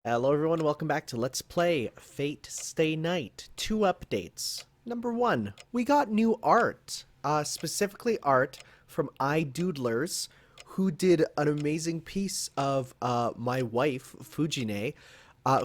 Hello everyone, welcome back to Let's Play Fate Stay Night. 2 updates. Number 1, we got new art. Specifically art from iDoodlers, who did an amazing piece of my wife, Fujine,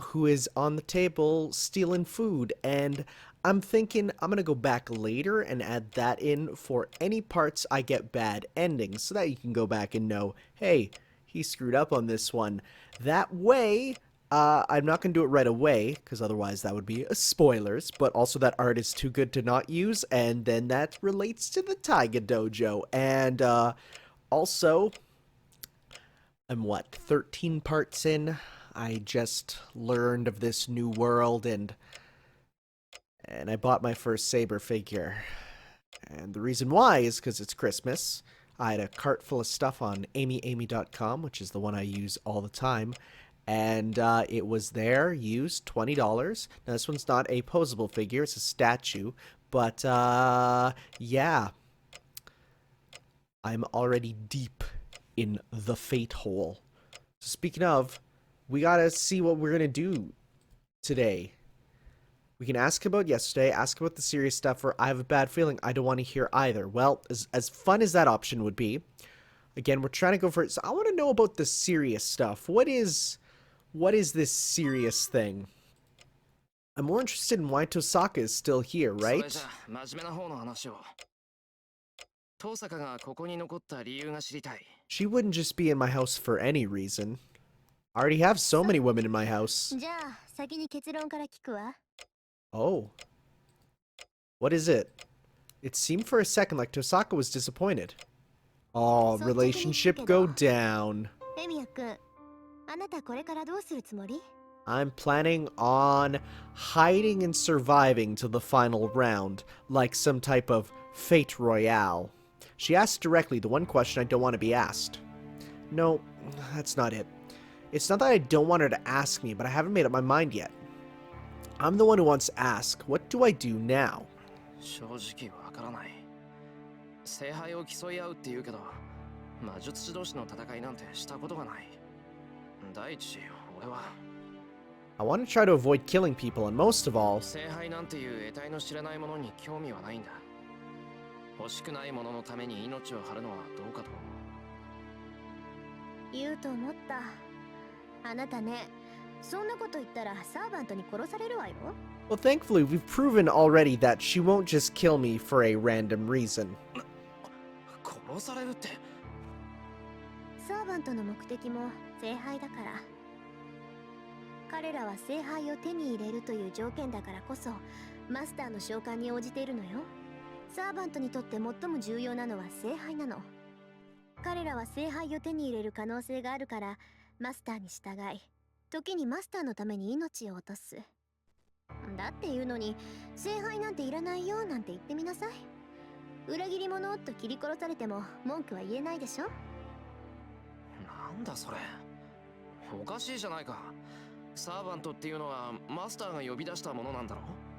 who is on the table stealing food. And I'm thinking I'm going to go back later and add that in for any parts I get bad endings, so that you can go back and know, hey, he screwed up on this one. That way, I'm not going to do it right away, because otherwise that would be spoilers, but also that art is too good to not use, and then that relates to the Taiga Dojo. And also, I'm what, 13 parts in? I just learned of this new world, and I bought my first Saber figure. And the reason why is because it's Christmas. I had a cart full of stuff on amyamy.com, which is the one I use all the time. And it was there, used, $20. Now, this one's not a posable figure, it's a statue. But, yeah. I'm already deep in the fate hole. So speaking of, we gotta see what we're gonna do today. We can ask about yesterday, ask about the serious stuff, or I have a bad feeling I don't want to hear either. Well, as fun as that option would be, again, we're trying to go for it. So I want to know about the serious stuff. What is this serious thing? I'm more interested in why Tohsaka is still here, right? She wouldn't just be in my house for any reason. I already have so many women in my house. Oh. What is it? It seemed for a second like Tohsaka was disappointed. Oh, relationship go down. I'm planning on hiding and surviving to the final round, like some type of fate royale. She asked directly the one question I don't want to be asked. No, that's not it. It's not that I don't want her to ask me, but I haven't made up my mind yet. I'm the one who wants to ask, what do I do now? I want to try to avoid killing people, and most of all, well, thankfully, we've proven already that she won't just kill me for a random reason.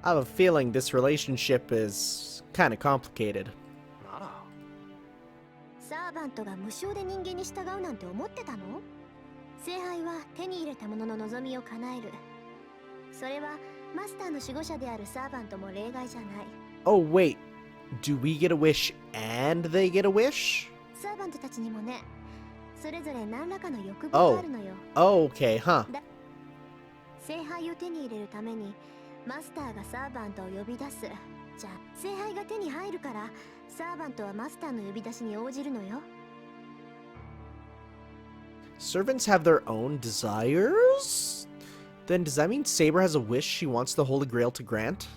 I have a feeling this relationship is kind of complicated. Oh wait, do we get a wish and they get a wish? Oh, okay, huh. Servants have their own desires? Then does that mean Saber has a wish she wants the Holy Grail to grant?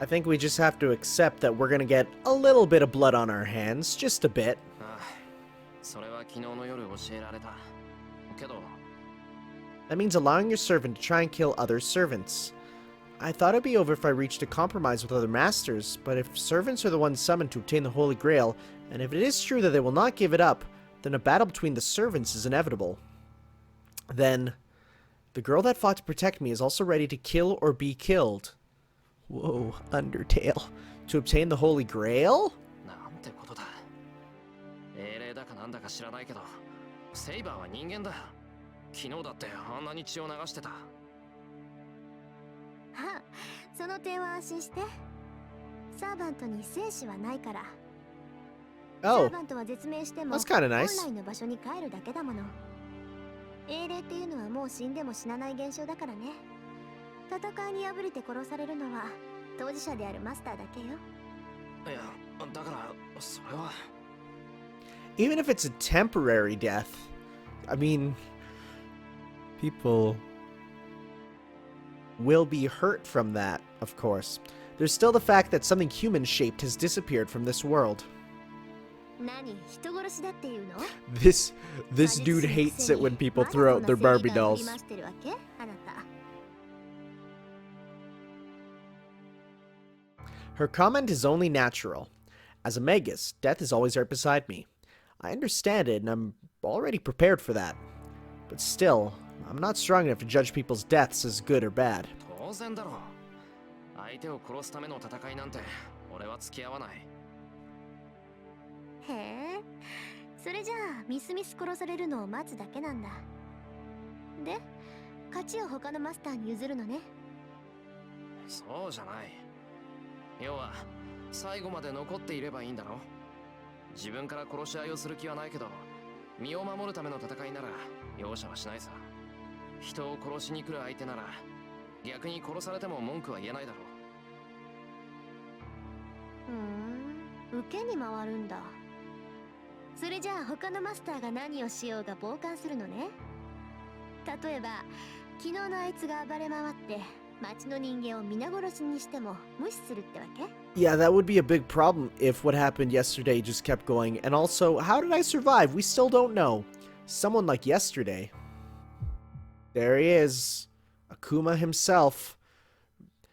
I think we just have to accept that we're gonna get a little bit of blood on our hands, just a bit. That means allowing your servant to try and kill other servants. I thought it'd be over if I reached a compromise with other masters, but if servants are the ones summoned to obtain the Holy Grail, and if it is true that they will not give it up, then a battle between the servants is inevitable. Then, the girl that fought to protect me is also ready to kill or be killed. Whoa, Undertale. To obtain the Holy Grail? Saber は人間だ。昨日だってあんなに血を流してた。その点は安心して。サーバントに生死はないから。Oh, サーバントは絶命しても that's kind of nice. 本来の場所に帰るだけだもの。英霊っていうのはもう死んでも死なない現象だからね。戦いに敗れて殺されるのは当事者であるマスターだけよ。いや、だからそれは。Even if it's a temporary death, I mean, people will be hurt from that, of course. There's still the fact that something human-shaped has disappeared from this world. This dude hates it when people throw out their Barbie dolls. Her comment is only natural. As a Magus, death is always right beside me. I understand it, and I'm already prepared for that. But still, I'm not strong enough to judge people's deaths as good or bad. Yeah, 自分から殺し合いをする気はないけど、身を守るための戦いなら容赦はしないさ。人を殺しに来る相手なら逆に殺されても文句は言えないだろう。受けに回るんだ。それじゃあ他のマスターが何をしようが傍観するのね。例えば昨日のあいつが暴れ回って町の人間を皆殺しにしても無視するってわけ？Yeah, that would be a big problem if what happened yesterday just kept going. And also, how did I survive? We still don't know. Someone like yesterday. There he is. Akuma himself.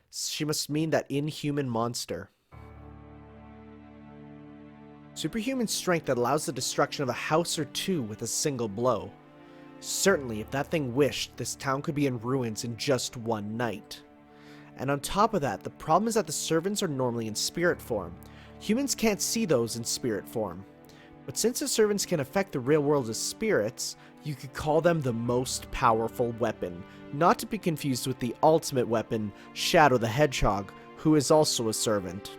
She must mean that inhuman monster. Superhuman strength that allows the destruction of a house or two with a single blow. Certainly, if that thing wished, this town could be in ruins in just one night. And on top of that, the problem is that the servants are normally in spirit form. Humans can't see those in spirit form. But since the servants can affect the real world as spirits, you could call them the most powerful weapon, not to be confused with the ultimate weapon, Shadow the Hedgehog, who is also a servant.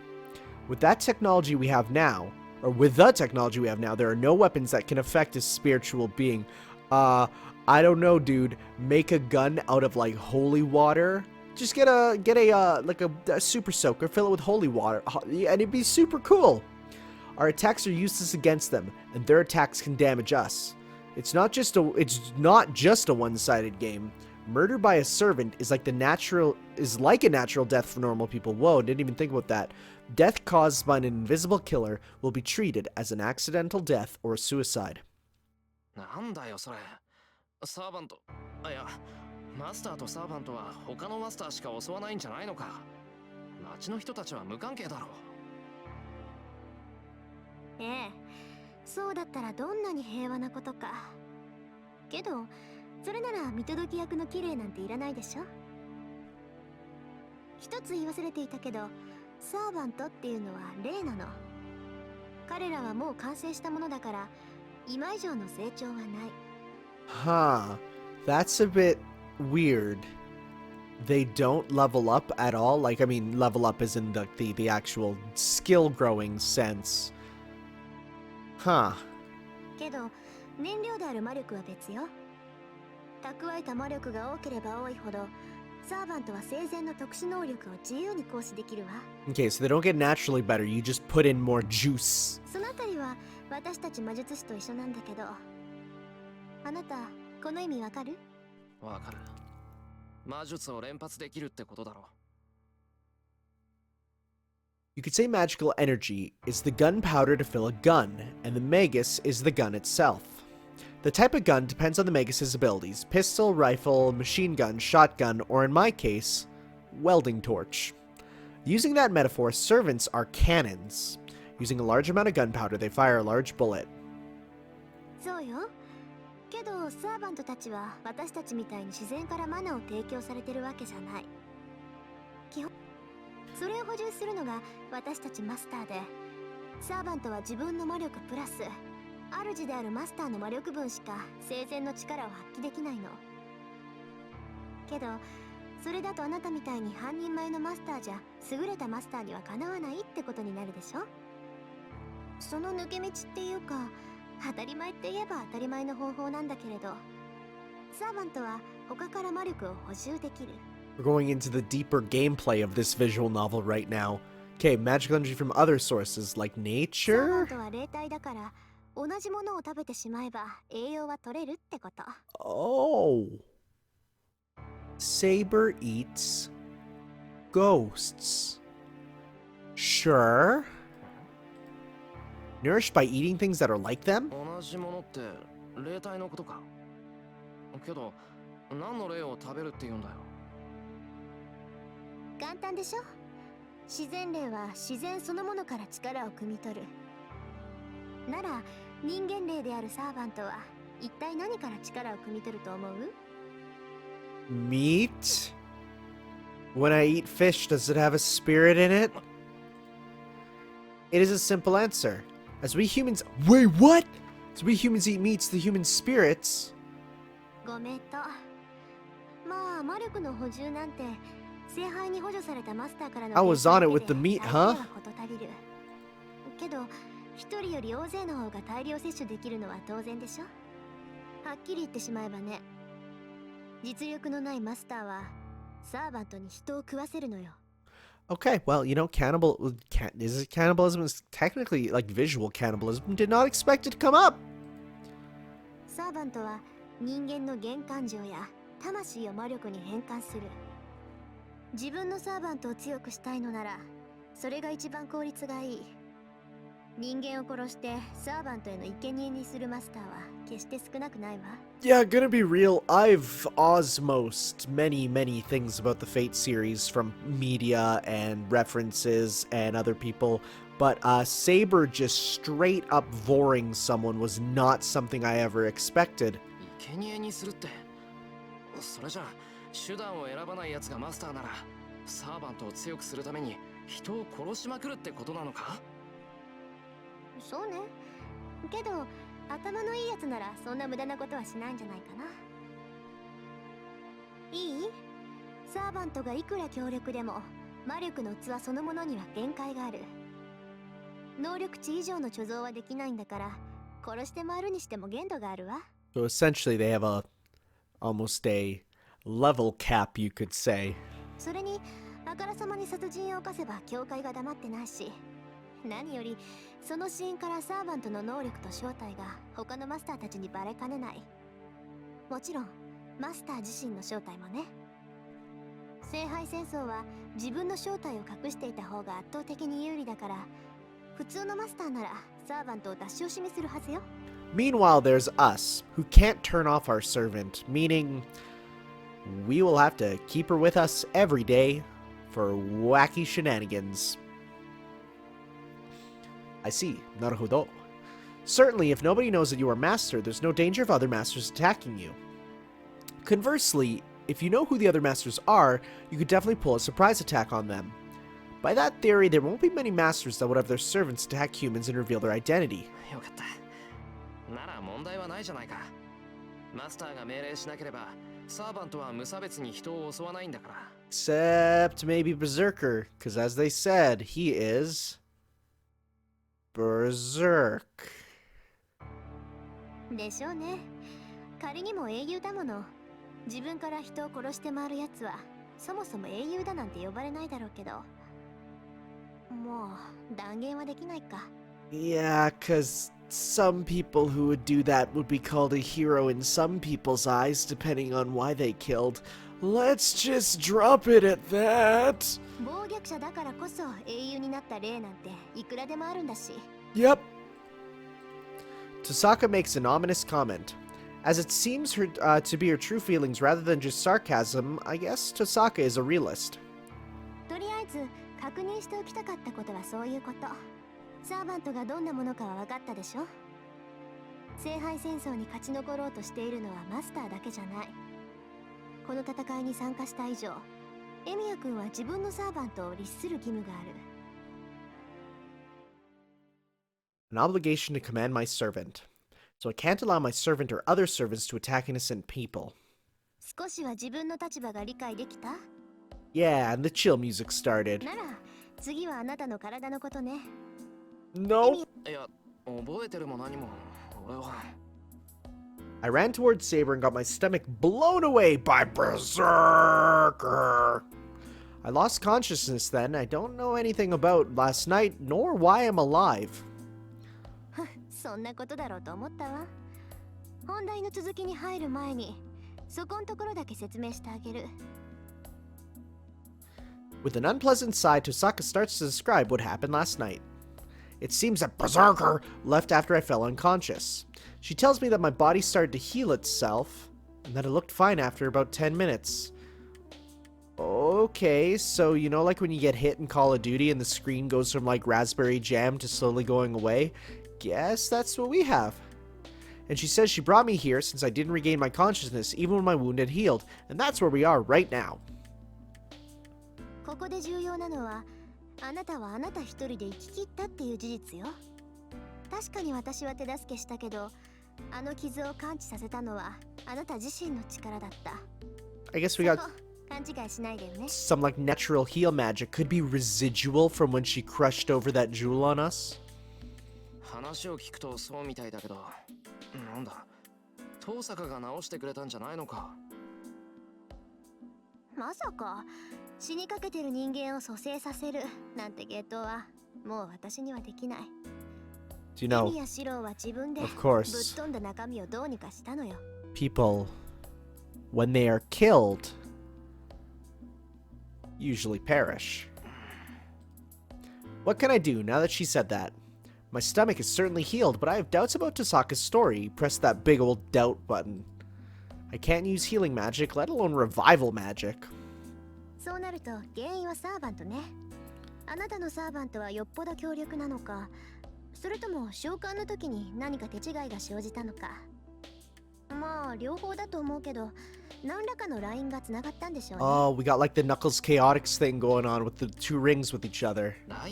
With that technology we have now, or with the technology we have now, there are no weapons that can affect a spiritual being. I don't know, dude. Make a gun out of like holy water. Just get a super soaker, fill it with holy water, and it'd be super cool. Our attacks are useless against them, and their attacks can damage us. It's not just a one-sided game. Murder by a servant is like a natural death for normal people. Whoa, didn't even think about that. Death caused by an invisible killer will be treated as an accidental death or a suicide. なんだよそれ。サーバント。いや、マスターとサーバントは他のマスターしか襲わないんじゃないのか。町の人たちは無関係だろう。ええ、そうだったらどんなに平和なことか。けど、それなら見届け役の綺麗なんていらないでしょ。一つ言い忘れていたけど、サーバントっていうのは霊なの。彼らはもう完成したものだから。Huh. That's a bit weird. They don't level up at all? Like, I mean, level up is in the actual skill growing sense. Huh. けど、燃料である魔力は別よ。蓄えた魔力が多ければ多いほど、サーバントは生前の特殊能力を自由に行使できるわ。Okay, so they don't get naturally better. You just put in more juice. そのあたりは私たち魔術師と一緒なんだけど、あなたこの意味わかる？わかる。魔術を連発できるってことだろ。 You could say magical energy is the gunpowder to fill a gun, and the magus is the gun itself. The type of gun depends on the magus's abilities: pistol, rifle, machine gun, shotgun, or in my case, welding torch. Using that metaphor, servants are cannons. Using a large amount of gunpowder, they fire a large bullet. そうよ。けどサーバントたちは私たちみたいに自然からマナを提供されてるわけじゃない。基本それを補充するのが私たちマスターで、サーバントは自分の魔力プラス主であるマスターの魔力分しか生前の力を発揮できないの。けどそれだとあなたみたいに半人前のマスターじゃ優れたマスターにはかなわないってことになるでしょ。その抜け道っていうか、当たり前って言えば当たり前の方法なんだけれど、サーバントは他から魔力を補充できる。 We're going into the deeper gameplay of this visual novel right now. Okay, magical energy from other sources like サーバ nature? ントは霊体だから同じものを食べてしまえば栄養は取れるってこと。 Oh. Saber eats ghosts. Sure. Nourished by eating things that are like them? 同じものって霊体のことか。けど何の霊を食べるって言うんだよ。簡単でしょ。自然霊は自然そのものから力を汲み取る。なら人間霊であるサーバントは一体何から力を汲み取ると思う？ Meat? When I eat fish, does it have a spirit in it? It is a simple answer. As we humans— Wait, what? As we humans eat meats, the human spirits— ごめんと。まあ魔力の補充なんて聖杯に補助されたマスターからの I was on it with the meat, huh? けど一人より大勢の方が大量摂取できるのは当然でしょ。はっきり言ってしまえばね、実力のないマスターはサーバントに人を食わせるのよ。 Okay, well, you know, cannibalism is technically like visual cannibalism. Did not expect it to come up. サーバントは人間の原感情や魂を魔力に変換する。自分のサーバントを強くしたいのならそれが一番効率がいい。人間を殺してサーバントへの生贄にするマスターは決して少なくないわ。 Yeah, gonna be real. I've osmosed many things about the Fate series from media and references and other people, but Saber just straight up voring someone was not something I ever expected. 生贄にするって、それじゃ手段を選ばない奴がマスターならサーバントを強くするために人を殺しまくるってことなのか？そうね。けど頭のいいやつならそんな無駄なことはしないんじゃないかな。いい？サーバントがいくら強力でも魔力の器そのものには限界がある。能力値以上の貯蔵はできないんだから殺して回るにしても限度があるわ。 So essentially they have almost a level cap, you could say. それにあからさまに殺人を犯せば教会が黙ってないし、何よりそのシーンからサーバントの能力と正体が他のマスターたちにバレかねない。もちろんマスター自身の正体もね。聖杯戦争は自分の正体を隠していた方が圧倒的に有利だから、普通のマスターならサーバントを出し惜しみするはずよ。 Meanwhile, there's us, who can't turn off our servant, meaning we will have to keep her with us every day for wacky shenanigans. I see. Naruhodo. Certainly, if nobody knows that you are master, there's no danger of other masters attacking you. Conversely, if you know who the other masters are, you could definitely pull a surprise attack on them. By that theory, there won't be many masters that would have their servants attack humans and reveal their identity. よかった。なら問題はないじゃないか。マスターが命令しなければサーバントは無差別に人を襲わないんだから。 Except maybe Berserker, because as they said, he is Berserk. でしょうね。仮にも英雄だもの。自分から人を殺して回るやつはそもそも英雄だなんて呼ばれないだろうけど、もう断言はできないか。 Yeah, because some people who would do that would be called a hero in some people's eyes, depending on why they killed. Let's just drop it at that. 暴虐者だからこそ英雄になった例なんていくらでもあるんだし。 Yep. Tohsaka makes an ominous comment. As it seems her to be her true feelings rather than just sarcasm, I guess Tohsaka is a realist. とりあえず確認しておきたかったことはそういうこと。サーバントがどんなものかは分かったでしょ。聖杯戦争に勝ち残ろうとしているのはマスターだけじゃない。この戦いに参加した以上、エミヤ君は自分のサーバントを律する義務がある。 An obligation to command my servant. So I can't allow my servant or other servants to attack innocent people. 少しは自分の立場が理解できた？ Yeah, and the chill music started. なら次はあなたの体のことね。 No. いや、覚えてるも何も俺は。I ran towards Saber and got my stomach blown away by Berserker. I lost consciousness then. I don't know anything about last night, nor why I'm alive. そんなことだろうと思ったわ。本題の続きに入る前に、そこんところだけ説明してあげる。 With an unpleasant sigh, Tohsaka starts to describe what happened last night. It seems that Berserker left after I fell unconscious. She tells me that my body started to heal itself, and that it looked fine after about 10 minutes. Okay, so you know like when you get hit in Call of Duty and the screen goes from like raspberry jam to slowly going away? Guess that's what we have. And she says she brought me here since I didn't regain my consciousness even when my wound had healed, and that's where we are right now. ここで重要なのは、あなたはあなた一人で生き切ったっていう事実よ。確かに私は手助けしたけど、あの傷を完治させたのはあなた自身の力だった。 I guess we got 勘違いしないでよね。 some like natural heal magic. Could be residual from when she crushed over that jewel on us. 話を聞くとそうみたいだけど、なんだ、遠坂が直してくれたんじゃないのか。まさか死にかけてる人間を蘇生させるなんて芸当はもう私にはできない。 Do you エ know, ミやシローは自分で of ぶっ course, 飛んだ中身をどうにかしたのよ。 people, when they are killed, usually perish. What can I do now that she said that? My stomach is certainly healed, but I have doubts about Tohsaka's story. Press that big old doubt button. I can't use healing magic, let alone revival magic. そうなると原因はサーバントね。あなたのサーバントはよっぽど強力なのか、それとも召喚の時に何か手違いが生じたのか。まあ両方だと思うけど、何らかのラインがつながったんでしょうね。 Oh, we got like the Knuckles Chaotix thing going on with the two rings with each other. ラ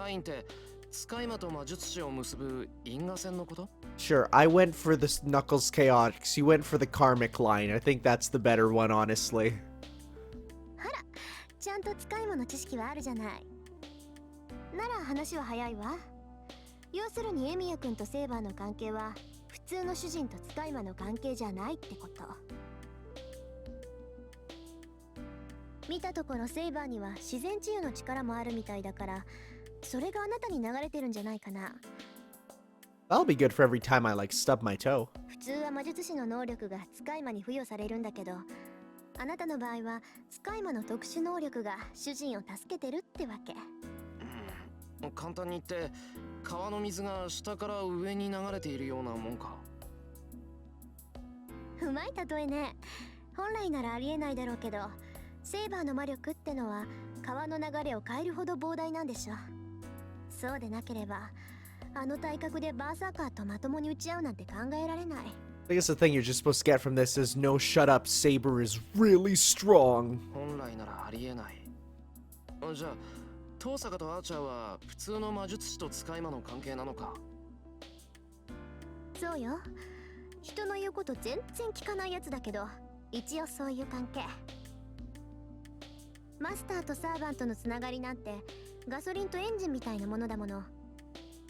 インって使い魔と魔術師を結ぶ因果線のこと？ Sure, I went for the Knuckles Chaotix. You went for the Karmic line. I think that's the better one, honestly. ちゃんと使い魔の知識はあるじゃない。なら話は早いわ。要するにエミヤ君とセーバーの関係は普通の主人と使い魔の関係じゃないってこと。見たところセイバーには自然治癒の力もあるみたいだから、それがあなたに流れてるんじゃないかな。 That'll be good for every time I like stub my toe. 普通は魔術師の能力が使い魔に付与されるんだけど、あなたの場合は使い魔の特殊能力が主人を助けてるってわけ。簡単に言って川の水が下から上に流れているようなもんか。うまい例えね。本来ならありえないだろうけど、セイバーの魔力ってのは川の流れを変えるほど膨大なんでしょ。そうでなければあの体格でバーサーカーとまともに打ち合うなんて考えられない。 I guess the thing you're just supposed to get from this is no shut up, Saber is really strong. 本来ならありえない。じゃあ遠坂とアーチャーは普通の魔術師と使い魔の関係なのか。そうよ。人の言うこと全然聞かないやつだけど、一応そういう関係。マスターとサーバントのつながりなんてガソリンとエンジンみたいなものだもの。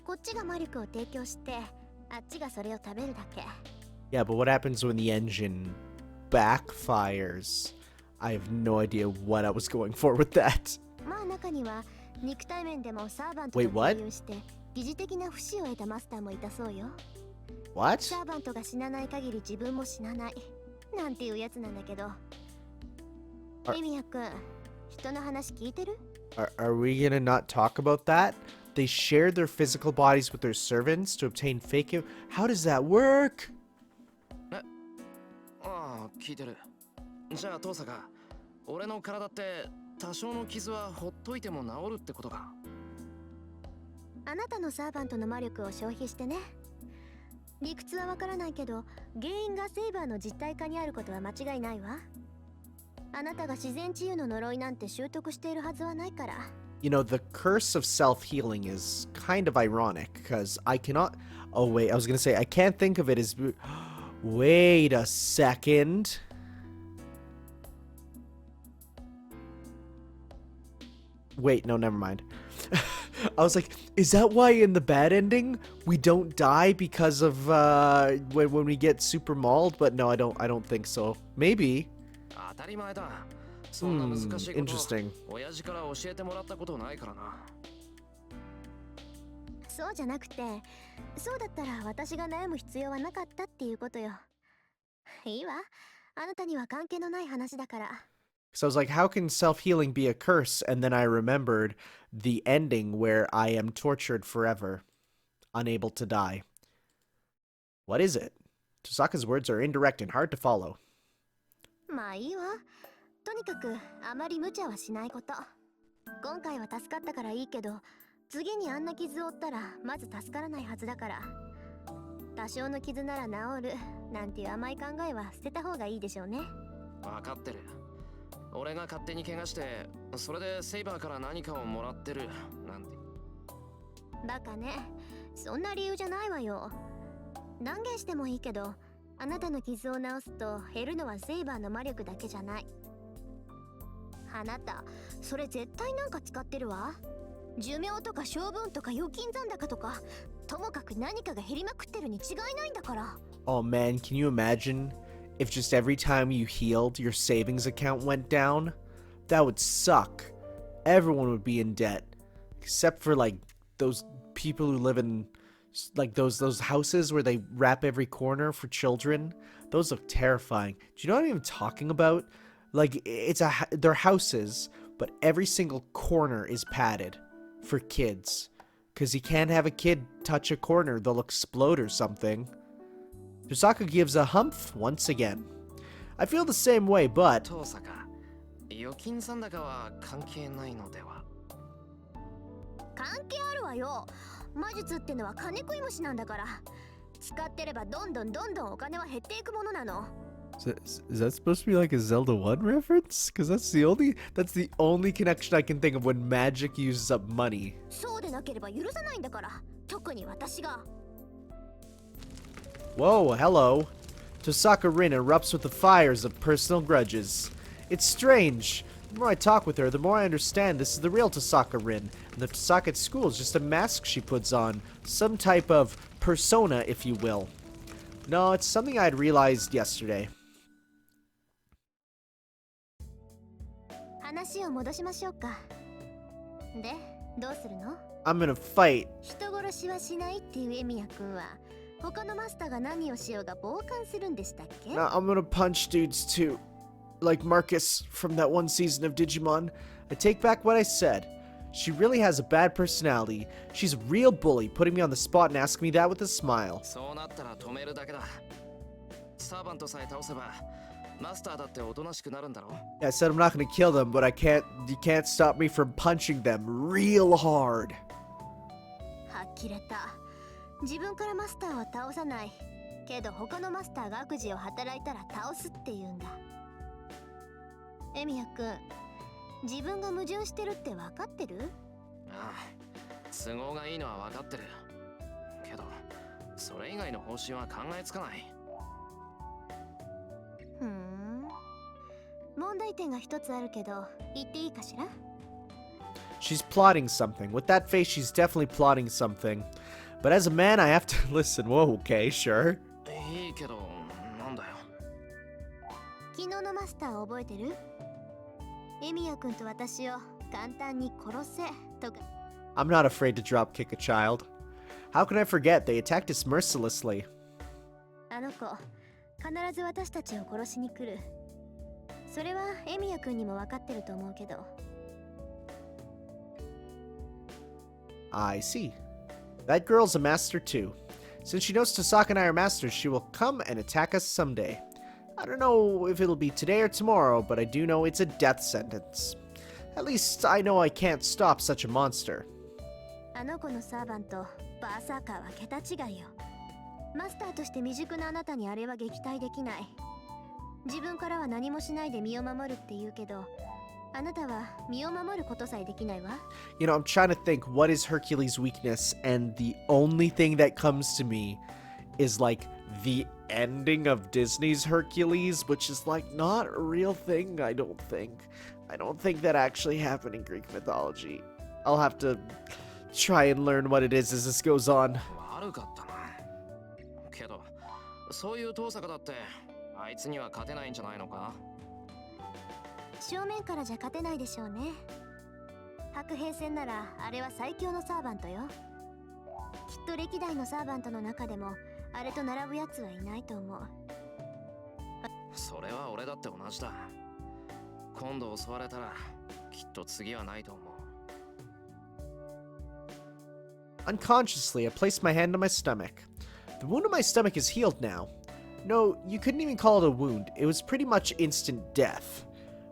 こっちが魔力を提供してあっちがそれを食べるだけ。 Yeah, but what happens when the engine backfires? I have no idea what I was going for with that. まあ中には肉体面でもサーバント Wait, と what? 共有して疑似的な不死を得たマスターもいたそうよ。 What? サーバントが死なない限り自分も死なないなんていうやつなんだけど、Are- エミヤ君、人の話聞いてる？ Are we gonna not talk about that? They shared their physical bodies with their servants to obtain fake. How does that work? ああ、聞いてる。じゃあトーサカ、俺の体って多少の傷はほっといても治るってことか。あなたのサーバントの魔力を消費してね。理屈はわからないけど、原因がセイバーの実体化にあることは間違いないわ。あなたが自然治癒の呪いなんて習得しているはずはないから。You know, the curse of self-healing is kind of ironic, because I cannot... Oh, wait, I was gonna say, I can't think of it as... Wait a second. Wait, no, never mind. I was like, is that why in the bad ending we don't die because of when we get super mauled? But no, I don't think so. Maybe. 当たり前だ。そんな難しいこと Interesting. 親父から教えてもらったことないからな。そうじゃなくて、そうだったら私が悩む必要はなかったっていうことよ。いいわ。あなたには関係のない話だから。So I was like, how can self-healing be a curse? And then I remembered the ending where I am tortured forever, unable to die. What is it? Tosaka's words are indirect and hard to follow. まあいいわ。とにかくあまり無茶はしないこと。今回は助かったからいいけど、次にあんな傷を負ったらまず助からないはずだから。多少の傷なら治るなんていう甘い考えは捨てた方がいいでしょうね。わかってる。俺が勝手に怪我して、それでセイバーから何かをもらってるなんて。バカね。そんな理由じゃないわよ。断言してもいいけど、あなたの傷を治すと減るのはセイバーの魔力だけじゃない。あなた、それ絶対なんか使ってるわ。寿命とか性分とか預金残高とか、ともかく何かが減りまくってるに違いないんだから。Oh man, can you imagine if just every time you healed, your savings account went down? That would suck. Everyone would be in debt. Except for like those people who live in like those houses where they wrap every corner for children. Those look terrifying. Do you know what I'm even talking about? Like they're houses, but every single corner is padded for kids. Because you can't have a kid touch a corner, they'll explode or something. Tohsaka gives a humph once again. I feel the same way, but... トーサカ、預金残高は関係ないのでは。関係あるわよ。魔術ってのは金食い虫なんだから。使ってればどんどんお金は減っていくものなの。Is that supposed to be like a Zelda 1 reference? Because that's the only connection I can think of when magic uses up money. そうでなければ許さないんだから。特に私が。Whoa, hello. Tohsaka Rin erupts with the fires of personal grudges. It's strange. The more I talk with her, the more I understand this is the real Tohsaka Rin, and the Tohsaka at school is just a mask she puts on. Some type of persona, if you will. No, it's something I had realized yesterday. 話を戻しましょうか。で、どうするの？ I'm gonna fight. 人殺しはしないっていうエミヤ君は、他のマスターが何をしようが傍観するんでしたっけ？ No, I'm gonna punch dudes too. Like Marcus from that one season of Digimon. I take back what I said. She really has a bad personality. She's a real bully, putting me on the spot and asking me that with a smile. そうなったら止めるだけだ。サーバントさえ倒せば、マスターだっておとなしくなるんだろ。Yeah, I said I'm not gonna kill them, but you can't stop me from punching them real hard. はっきれた。自分からマスターは倒さない。けど他のマスターが悪事を働いたら倒すって言うんだ。エミヤ君、自分が矛盾してるって分かってる？ああ、都合がいいのは分かってる。けど、それ以外の方針は考えつかない。問題点が一つあるけど、言っていいかしら？ She's plotting something. With that face, she's definitely plotting something. But as a man, I have to listen. Whoa, okay, sure. いいけど、なんだよ。昨日のマスター覚えてる？エミヤ君と私を簡単に殺せとか。I'm not afraid to drop kick a child. How can I forget? They attacked us mercilessly. あの子、必ず私たちを殺しに来る。それはエミヤ君にも分かってると思うけど。 I see. That girl's a master too. Since she knows Tohsaka and I are masters, she will come and attack us someday. I don't know if it'll be today or tomorrow, but I do know it's a death sentence. At least I know I can't stop such a monster. あの子のサーバントバーサーカーは桁違いよ。マスターとして未熟なあなたにあれは撃退できない。自分からは何もしないで身を守るって言うけど、あなたは身を守ることさえできないわ。You know, I'm trying to think what is Hercules' weakness, and the only thing that comes to me is like the ending of Disney's Hercules, which is like not a real thing, I don't think. I don't think that actually happened in Greek mythology. I'll have to try and learn what it is as this goes on. 悪かったな。けど、そういう遠坂だってあいつには勝てないんじゃないのか。正面からじゃ勝てないでしょうね。白兵戦ならあれは最強のサーバントよ。きっと歴代のサーバントの中でもあれと並ぶやつはいないと思う。それは俺だって同じだ。今度襲われたらきっと次はないと思う。Unconsciously, I placed my hand on my stomach. The wound on my stomach is healed now. No, you couldn't even call it a wound. It was pretty much instant death.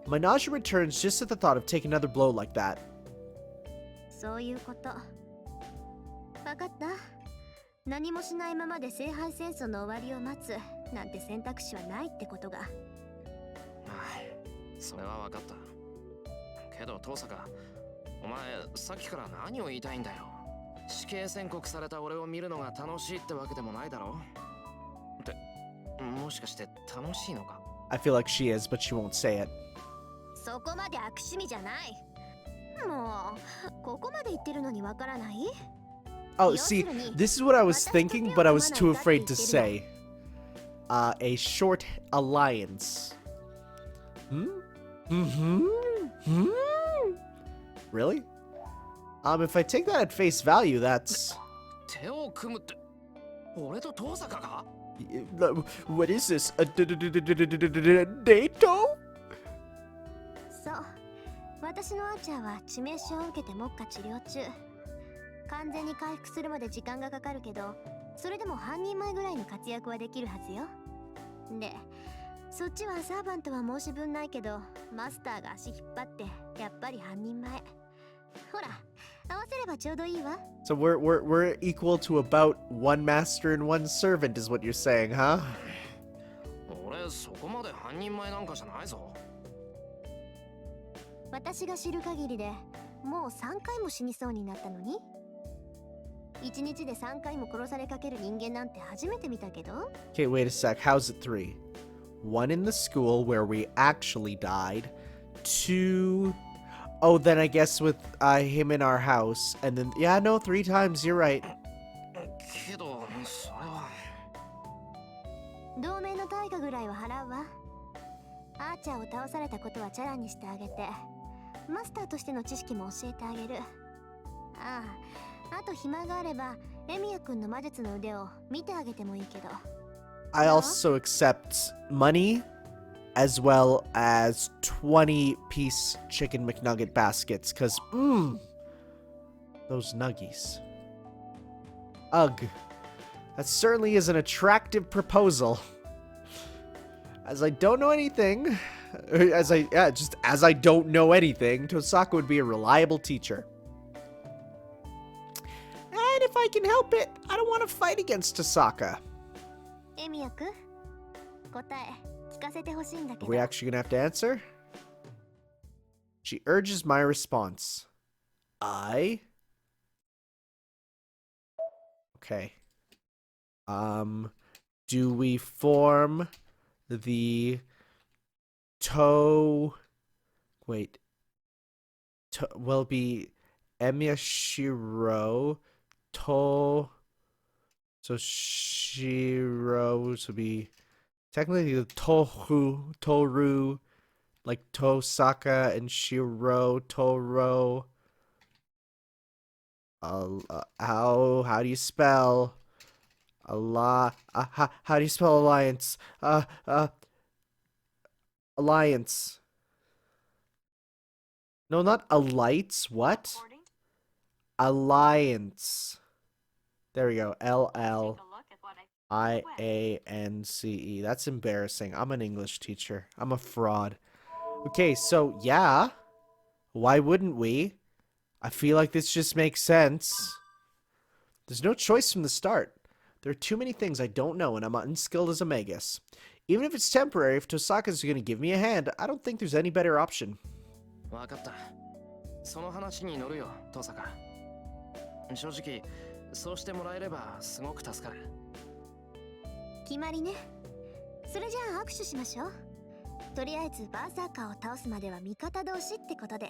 My nausea returns just at the thought of taking another blow like that. そういうこと。わかった。何もしないままで聖杯戦争の終わりを待つなんて選択肢はないってことが。はい、それは分かった。けど遠坂、お前さっきから何を言いたいんだよ。死刑宣告された俺を見るのが楽しいってわけでもないだろ。ってもしかして楽しいのか？ I feel like she is, but she won't say it. そこまで悪趣味じゃない。もうここまで言ってるのにわからない？ Oh, see, this is what I was thinking, but I was too afraid to say. A short alliance. Really? If I take that at face value, that's... 手を組むって俺と遠坂が？ What is this? A date? そう。私のアーチャーは致命傷を受けて目下治療中。完全に回復するまで時間がかかるけど、それでも半人前ぐらいの活躍はできるはずよ。で、そっちはサーバントは申し分ないけど、マスターが足引っ張ってやっぱり半人前。ほら、合わせればちょうどいいわ。So we're equal to about one master and one servant is what you're saying, huh? 俺そこまで半人前なんかじゃないぞ。私が知る限りでもう3回も死にそうになったのに、1日で3回も殺されかける人間なんて初めて見たけど。 Okay, wait a sec. How's it 3? 1 in the school where we actually died. 2... Oh, then I guess with him in our house. And then, yeah, no, 3 times. You're right. けどそれは同盟の対価ぐらいは払うわ。アーチャーを倒されたことはチャラにしてあげて、マスターとしての知識も教えてあげる。ああ、あと暇があればエミヤ君の魔術の腕を見てあげてもいいけど。 I also accept money as well as 20-piece chicken McNugget baskets, because, those nuggies. Ugh. That certainly is an attractive proposal. As I don't know anything, as I don't know anything, Tohsaka would be a reliable teacher. And if I can help it, I don't want to fight against Tohsaka. エミヤ君、答え聞かせてほしいんだけ Are ど。 we actually gonna have to answer? She urges my response. Okay. Do we form the wait. Will it be Emyashiro To... So Shiro to be technically the Toru, like Tohsaka and Shiro, Toro. How do you spell how do you spell alliance? Alliance. No, not alights. What? Alliance. There we go. Liance. That's embarrassing. I'm an English teacher. I'm a fraud. Okay, so yeah. Why wouldn't we? I feel like this just makes sense. There's no choice from the start. There are too many things I don't know, and I'm unskilled as a magus. Even if it's temporary, if Tohsaka's going to give me a hand, I don't think there's any better option. わかった。その話に乗るよ、登坂。正直、そうしてもらえればすごく助かる。決まりね。それじゃあ握手しましょう。とりあえずバーサーカーを倒すまでは味方同士ってことで。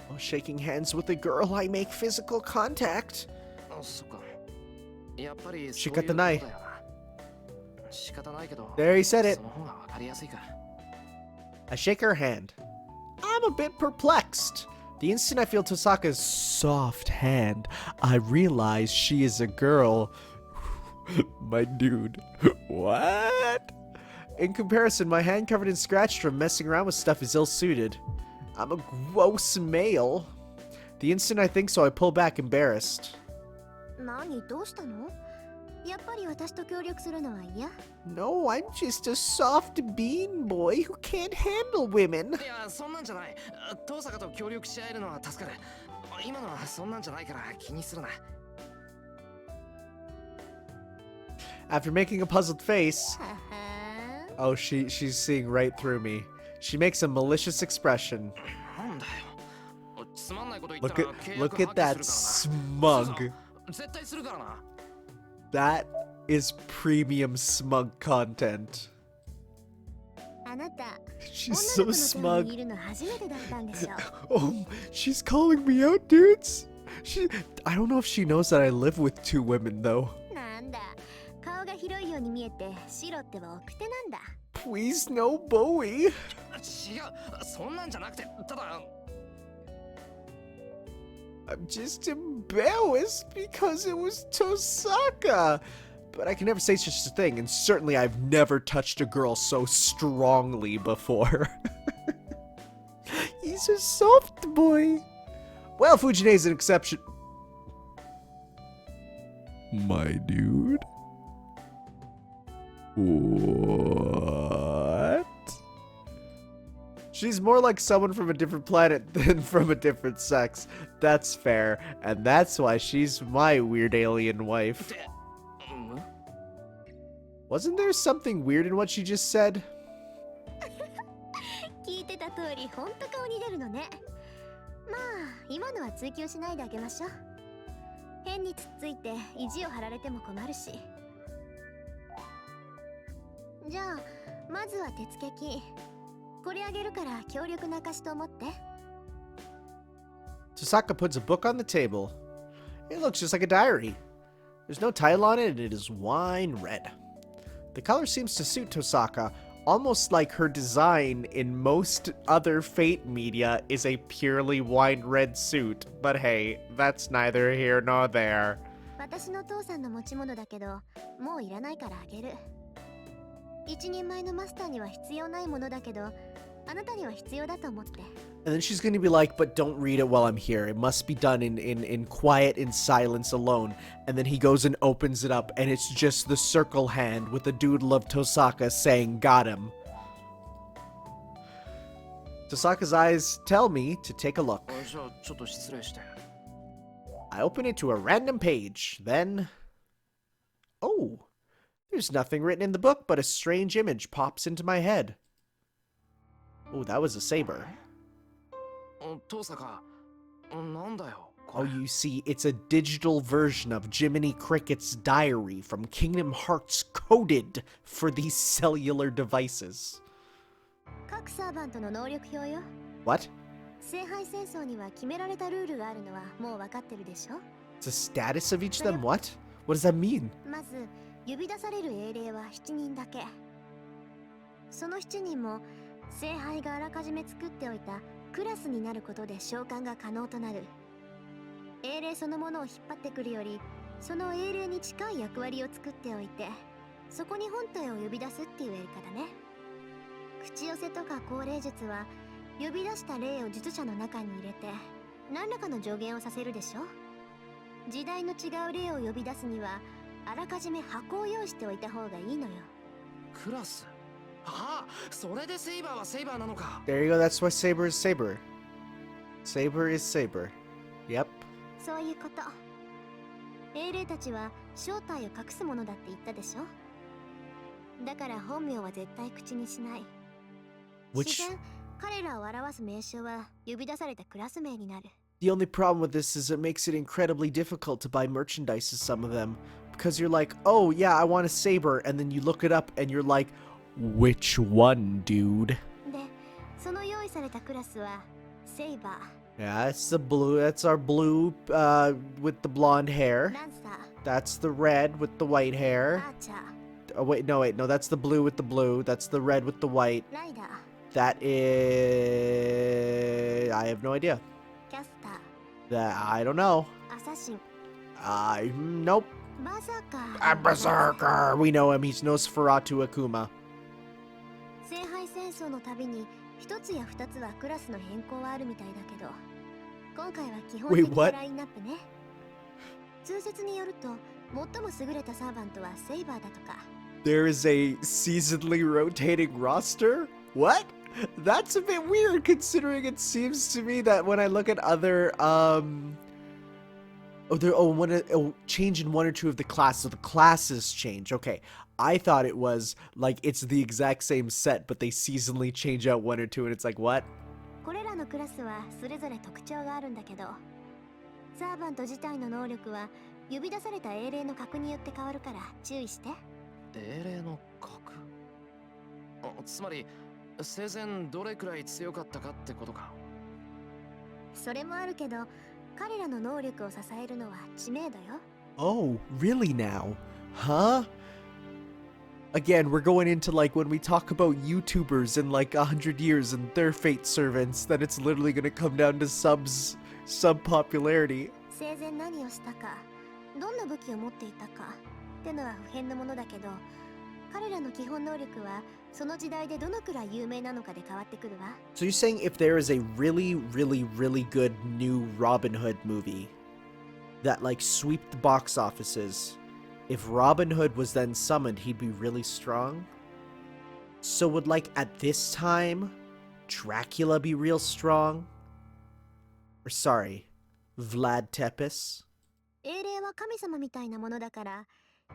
While shaking hands with a girl, I make physical contact. そっか。やっぱり仕方ない。仕方ないけど。There he said it. その方がわかりやすいから。I shake her hand. I'm a bit perplexed. The instant I feel Tohsaka's soft hand, I realize she is a girl. My dude. What? In comparison, my hand covered in scratch from messing around with stuff is ill-suited. I'm a gross male. The instant I think so, I pull back embarrassed. 何どうしたの？やっぱり私と協力するのは嫌？ No, I'm just a soft bean boy who can't handle women. いや、そんなんじゃない。登坂と協力し合えるのは助かる。今のはそんなんじゃないから気にするな。After making a puzzled face, oh, she's seeing right through me. She makes a malicious expression. Look at that smug. That is premium smug content. She's so smug. Oh, she's calling me out, dudes. I don't know if she knows that I live with two women, though. Please no Bowie. I'm just embarrassed because it was Tohsaka. But I can never say such a thing, and certainly I've never touched a girl so strongly before. He's a soft boy. Well, Fujine's an exception. My dude? What? She's more like someone from a different planet than from a different sex. That's fair, and that's why she's my weird alien wife. Wasn't there something weird in what she just said? 聞いてた通り、ほんと顔に出るのね。まあ、今のは追求しないであげましょう。変につっついて意地を張られても困るし。じゃあ、まずは手付金。これあげるから協力なかしと思って。Tohsaka puts a book on the table. It looks just like a diary. There's no title on it, and it is wine red. The color seems to suit Tohsaka, almost like her design in most other Fate media is a purely wine red suit. But hey, that's neither here nor there. 私の父さんの持ち物だけど、もういらないからあげる。一人前のマスターには必要ないものだけど、あなたには必要だと思って。And then she's going to be like, but don't read it while I'm here. It must be done in quiet and silence alone. And then he goes and opens it up, and it's just the circle hand with the doodle of Tohsaka saying, got him. Tohsaka's eyes tell me to take a look. I open it to a random page. Then... Oh, there's nothing written in the book, but a strange image pops into my head. Oh, that was a saber. Oh, you see, it's a digital version of Jiminy Cricket's diary from Kingdom Hearts coded for these cellular devices. What? It's a status of each of them? What? What does that mean? 呼び出される英霊は7人だけ。その7人も聖杯があらかじめ作っておいたクラスになることで召喚が可能となる。英霊そのものを引っ張ってくるより、その英霊に近い役割を作っておいて、そこに本体を呼び出すっていうやり方ね。口寄せとか高齢術は呼び出した霊を術者の中に入れて何らかの助言をさせるでしょ。時代の違う霊を呼び出すにはあらかじめ箱を用意しておいた方がいいのよ。クラス。ああ、それでセイバーはセイバーなのか。 There you go, that's why Saber is Saber. Saber is Saber. Yep. そういうこと。英霊たちは正体を隠すものだって言ったでしょ。だから本名は絶対口にしない。 Which- 自然彼らを表す名称は呼び出されたクラス名になる。 The only problem with this is it makes it incredibly difficult to buy merchandise as some of them. Because you're like, oh yeah, I want a saber, and then you look it up and you're like, which one, dude? で、その用意されたクラスはセイバ Yeah, that's the blue, that's our blue, with the blonde ー、 hair. ランサ That's the red with the white ー、 hair. アーチャー、 Oh wait, no, that's the blue with the blue. That's the red with the white. ライダー、 That is... I have no idea. キャスター、 That, I don't know. アサシン、 Nope. バーサーカー、 A berserker! We know him, he's Nosferatu Akuma. 聖杯戦争のたびに一つや二つはクラスの変更はあるみたいだけど、今回は基本 Wait, 的な what? ラインナップね。通説によると最も優れたサーバントはセイバーだとか。 There is a seasonally rotating roster? What? That's a bit weird considering it seems to me that when I look at other, change in one or two of the classes. So the classes change. Okay. I thought it was like it's the exact same set, but they seasonally change out one or two, and it's like, what? これらのクラスはそれぞれ特徴があるんだけど、サーバント自体の能力は呼び出された英霊の格によって変わるから注意して。英霊の核。あ、つまり生前どれくらい強かったかってことか。それもあるけど、彼らの能力を支えるのは知名度よ。 Oh, really now? Huh? Again, we're going into like when we talk about YouTubers in like 100 years and their fate servants, then it's literally gonna come down to sub popularity. 生前何をしたか、どんな武器を持っていたかってのは不変のものだけど、彼らの基本能力はその時代でどのくらい有名なのかで変わってくるわ。 So you're saying if there is a really, really, really good new Robin Hood movie that like sweep the box offices, if Robin Hood was then summoned, he'd be really strong? So would like at this time, Dracula be real strong? Or sorry, Vlad Tepes? 英霊は神様みたいなものだから、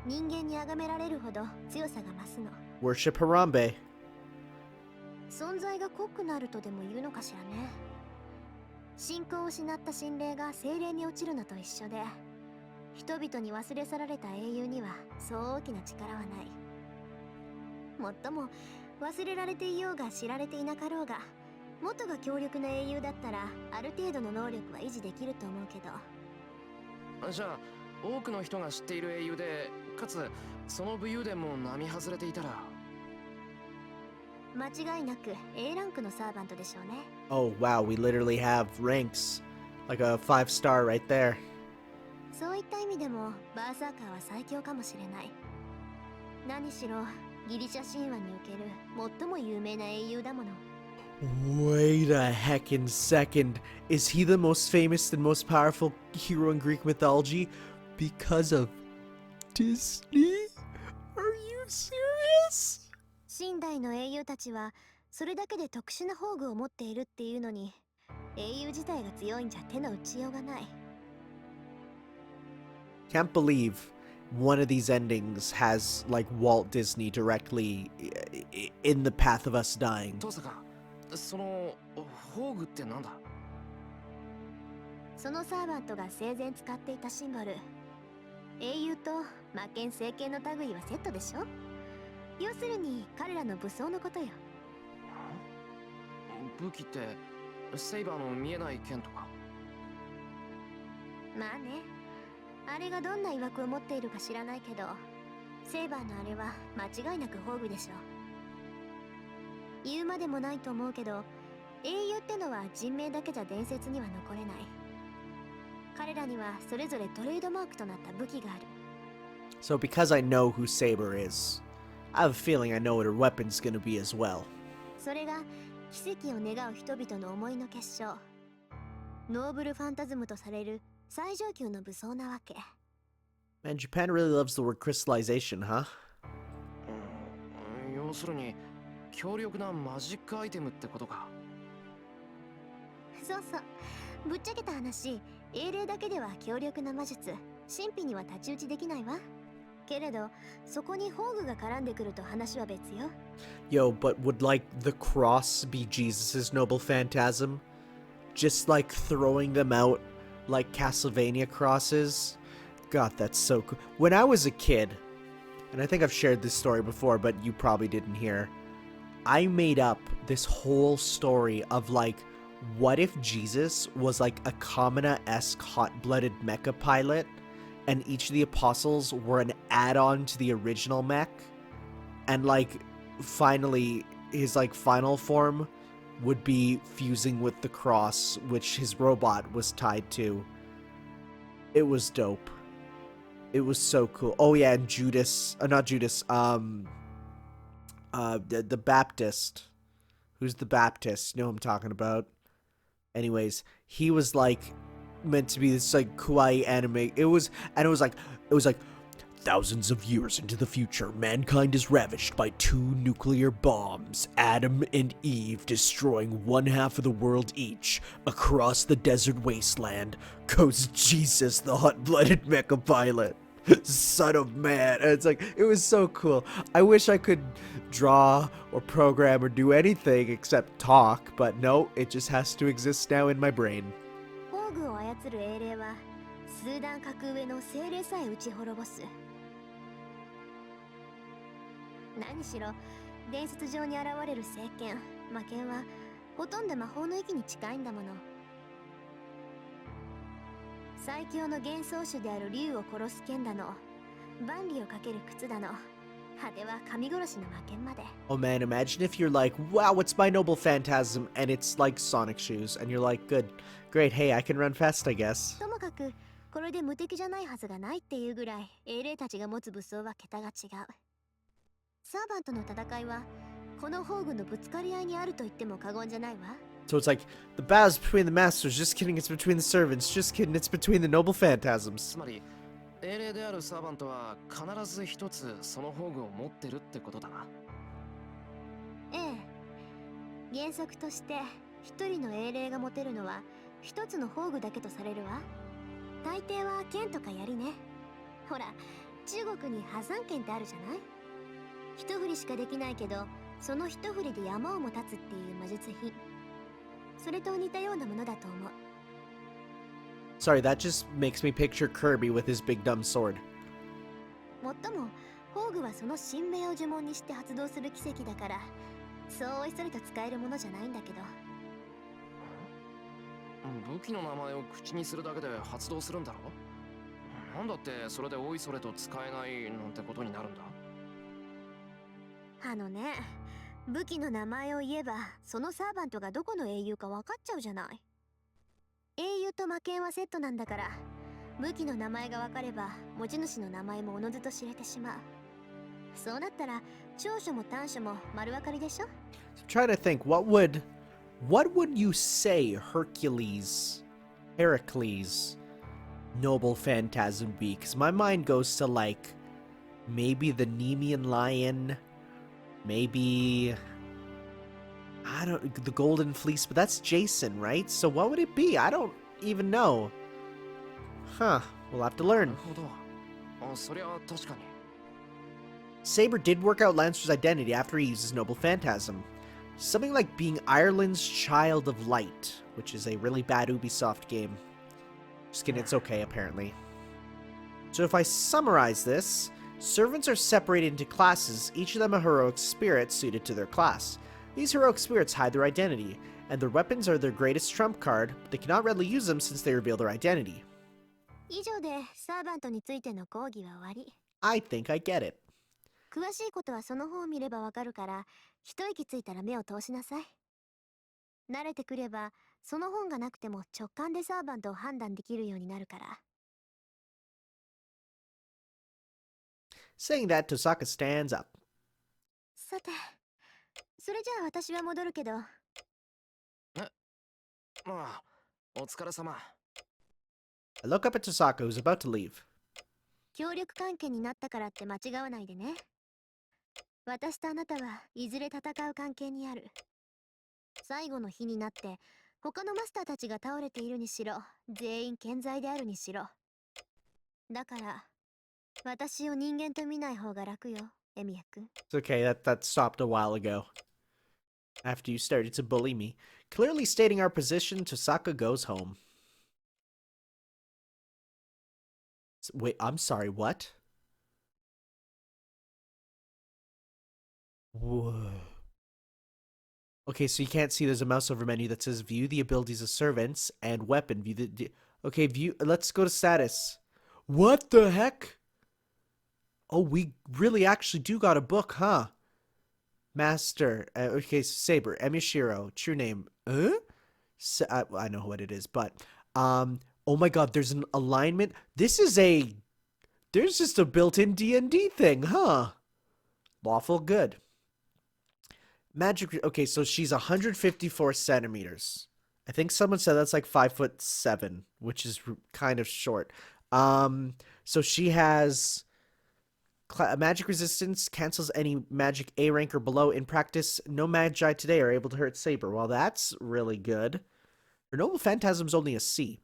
人間に崇められるほど強さが増すの。 Worship Harambe. 存在が濃くなるとでも言うのかしらね。信仰を失った神霊が精霊に落ちるのと一緒で、人々に忘れ去られた英雄にはそう大きな力はない。もっとも忘れられていようが知られていなかろうが、元が強力な英雄だったらある程度の能力は維持できると思うけど。じゃあ多くの人が知っている英雄で、かつその武勇伝も並外れていたら。間違いなく A ランクのサーバントでしょうね。 Oh wow, we literally have ranks. Like a 5-star right there. そういった意味でもバーサーカーは最強かもしれない。何しろギリシャ神話における最も有名な英雄だもの。 Wait a heckin' second. Is he the most famous and most powerful hero in Greek mythology because of Disney? Are you serious? 神代の英雄たちはそれだけで特殊な宝具を持っているっていうのに、英雄自体が強いんじゃ手の打ちようがない。 Can't believe one of these endings has like Walt Disney directly in the path of us dying. トサカ、その宝具ってなんだ。そのサーバントが生前使っていたシンボル、英雄と魔剣聖剣の類はセットでしょ。要するに彼らの武装のことよ。武器ってセイバーの見えない剣とか。まあね、あれがどんな曰くを持っているか知らないけど、セイバーのあれは間違いなく宝具でしょ。言うまでもないと思うけど、英雄ってのは人名だけじゃ伝説には残れない。彼らにはそれぞれトレードマークとなった武器がある。 So because I know who Saber is, I have a feeling I know what her weapon's gonna be as well. それが奇跡を願う人々の思いの結晶、ノーブルファンタズムとされる最上級の武装なわけ。 Man, Japan really loves the word crystallization, huh? 要するに強力なマジックアイテムってことか。そうそう、ぶっちゃけた話、英霊だけでは強力な魔術神秘には太刀打ちできないわ。けれどそこに宝具が絡んでくると話は別よ。 Yo, but would like the cross be Jesus's noble phantasm? Just like throwing them out like Castlevania crosses? God, that's so cool. When I was a kid, and I think I've shared this story before, but you probably didn't hear, I made up this whole story of like, what if Jesus was like a Kamina-esque hot-blooded mecha pilot, and each of the apostles were an add-on to the original mech, and like, finally, his like final form would be fusing with the cross, which his robot was tied to. It was dope. It was so cool. Oh yeah, and Judas, not Judas, the Baptist. Who's the Baptist? You know who I'm talking about. Anyways, he was like meant to be this like kawaii anime. It was like thousands of years into the future, mankind is ravaged by 2 nuclear bombs, Adam and Eve destroying one half of the world each. Across the desert wasteland goes Jesus, the hot-blooded mecha pilot. Son of man. And it's like, it was so cool. I wish I could draw or program or do anything except talk, but no, it just has to exist now in my brain. 宝具を操る英霊は数段格上の精霊さえ打ち滅ぼす。何しろ伝説上に現れる聖剣魔剣はほとんど魔法の域に近いんだもの。最強の幻想種である竜を殺す剣だの、万里をかける靴だの、果ては神殺しの魔剣まで。 Oh man, imagine if you're like, wow, what's my noble phantasm? And it's like Sonic shoes. And you're like, good, great, hey, I can run fast, I guess. ともかくこれで無敵じゃないはずがないっていうぐらい英霊たちが持つ武装は桁が違う。サーバントの戦いはこの宝具のぶつかり合いにあると言っても過言じゃないわ。 So it's like, the battle's between the masters, just kidding, it's between the servants, just kidding, it's between the noble phantasms. つまり英霊であるサーバントは必ず一つその宝具を持ってるってことだな。ええ、原則として一人の英霊が持てるのは一つの宝具だけとされるわ。大抵は剣とか槍ね。ほら中国に破山剣ってあるじゃない。一振りしかできないけどその一振りで山をも立つっていう魔術品、それと似たようなものだと思う。 Sorry, that just makes me picture Kirby with his big dumb sword. もっとも宝具はその神明を呪文にして発動する奇跡だから、そうおいそれと使えるものじゃないんだけど。武器の名前を口にするだけで発動するんだろ。なんだってそれでおいそれと使えないなんてことになるんだ。あのね、武器の名前を言えばそのサーバントがどこの英雄か分かっちゃうじゃない。英雄と魔剣はセットなんだから、武器の名前が分かれば持ち主の名前もおのずと知れてしまう。そうなったら長所も短所も丸分かりでしょ。 I'm trying to think, what would you say Hercules, noble phantasm be? Because my mind goes to like, maybe the Nemean lion, maybe, I don't, the golden fleece, but that's Jason, right? So what would it be? I don't even know. Huh, we'll have to な learn. るほど。そりゃ確かに。 Saber did work out Lancer's identity after he used his noble phantasm. Something like being Ireland's Child of Light, which is a really bad Ubisoft game. Just kidding, it's okay, apparently. So if I summarize this, servants are separated into classes, each of them a heroic spirit suited to their class. These heroic spirits hide their identity, and their weapons are their greatest trump card, but they cannot readily use them since they reveal their identity. 以上でサーバントについての講義は終わり。 I think I get it. 詳しいことはその本を見ればわかるから、一息ついたら目を通しなさい。慣れてくればその本がなくても直感でサーバントを判断できるようになるから。 Saying that, Tohsaka stands up. さて、それじゃあ私は戻るけど。ああ、お疲れ様。I look up at Tohsaka, who's about to leave. 協力関係になったからって間違わないでね。私とあなたはいずれ戦う関係にある。最後の日になって他のマスターたちが倒れているにしろ、全員健在であるにしろ。だから私を人間と見ない方が楽よ、エミヤ君。 It's okay, that stopped a while ago. After you started to bully me. Clearly stating our position, Tohsaka goes home. Wait, I'm sorry, what? Whoa. Okay, so you can't see there's a mouse over menu that says view the abilities of servants and weapon. View the... Okay, view... Let's go to status. What the heck? Oh, we really actually do got a book, huh? Master. Okay, so Saber. Emishiro. True name. I know what it is, but... Oh my god, there's an alignment. This is a... There's just a built-in D&D thing, huh? Lawful good. Magic. Okay, so she's 154 centimeters. I think someone said that's like 5'7", which is kind of short. So she has magic resistance, cancels any magic A rank or below. In practice, no magi today are able to hurt Saber. Well, that's really good. Her noble phantasm's only a C.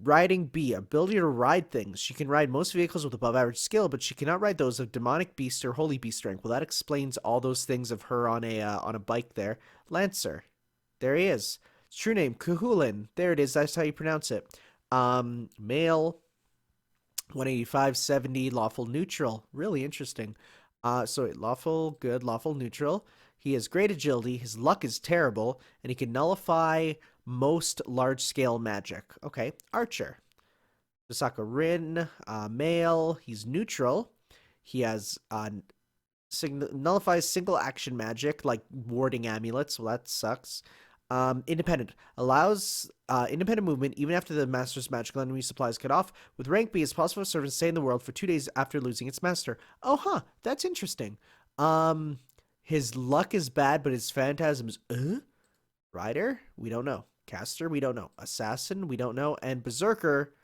Riding B, ability to ride things. She can ride most vehicles with above average skill, but she cannot ride those of demonic beast or holy beast rank. Well, that explains all those things of her on a bike there. Lancer, there he is. True name Kahulin. There it is. That's how you pronounce it. Male, 185, 70, lawful neutral. Really interesting. So lawful good, lawful neutral. He has great agility. His luck is terrible, and he can nullify most large-scale magic. Okay, Archer. Tohsaka Rin, male. He's neutral. He has nullifies single-action magic, like warding amulets. Well, that sucks. Independent. Allows independent movement even after the master's magical enemy supply is cut off. With rank B, it's possible for servants to stay in the world for 2 days after losing its master. Oh, huh. That's interesting. His luck is bad, but his phantasms... Rider? We don't know. Caster? We don't know. Assassin? We don't know. And Berserker...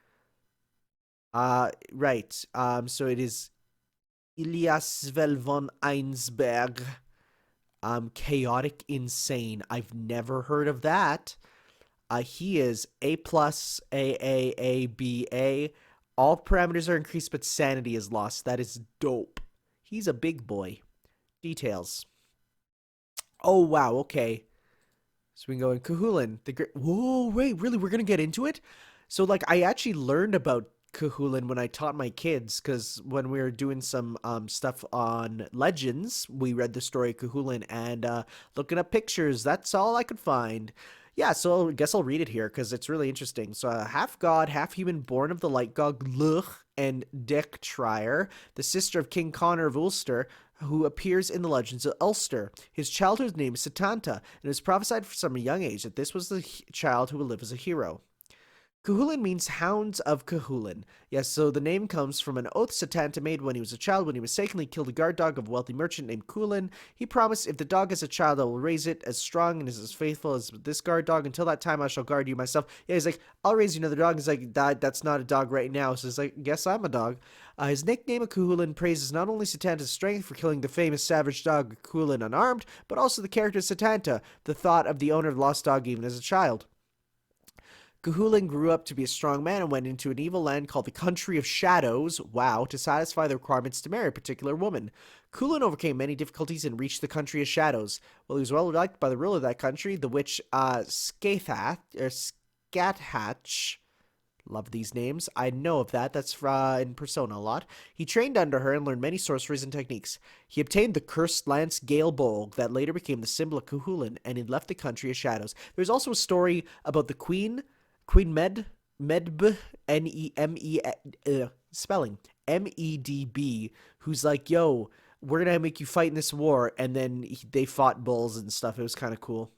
right. So it is Iliasvel von Einsberg. Chaotic Insane. I've never heard of that. He is A+, A, B, A. All parameters are increased, but sanity is lost. That is dope. He's a big boy. Details. Oh, wow. Okay. So we can go in Kahulin. Whoa, wait, really? We're going to get into it? So, like, I actually learned about Kahulin when I taught my kids, because when we were doing some stuff on Legends, we read the story of Kahulin, and looking up pictures, that's all I could find. Yeah, so I guess I'll read it here, because it's really interesting. So, half god, half human, born of the light god Luch and Dektrier, the sister of King Connor of Ulster, who appears in the legends of Ulster. His childhood name is Setanta, and it was prophesied from a young age that this was the child who would live as a hero. Kahulin means hounds of Kahulin. Yes, so the name comes from an oath Setanta made when he was a child when he mistakenly killed a guard dog of a wealthy merchant named Kulin. He promised, if the dog is a child, I will raise it as strong and as faithful as this guard dog. Until that time, I shall guard you myself. Yeah, he's like, I'll raise you another dog. He's like, that's not a dog right now. So he's like, guess I'm a dog. His nickname of Kahulin praises not only Setanta's strength for killing the famous savage dog Kulin unarmed, but also the character Setanta, the thought of the owner of the lost dog even as a child. Kahulin grew up to be a strong man and went into an evil land called the Country of Shadows, wow, to satisfy the requirements to marry a particular woman. Kahulin overcame many difficulties and reached the Country of Shadows. Well, he was well liked by the ruler of that country, the witch Skathatch. Love these names. I know of that. That's in Persona a lot. He trained under her and learned many sorceries and techniques. He obtained the cursed lance Gale Bowl that later became the symbol of Kahulin, and he left the Country of Shadows. There's also a story about the Queen Medb, N-E-M-E, spelling, M-E-D-B, who's like, yo, we're gonna make you fight in this war, and then they fought bulls and stuff. It was kind of cool.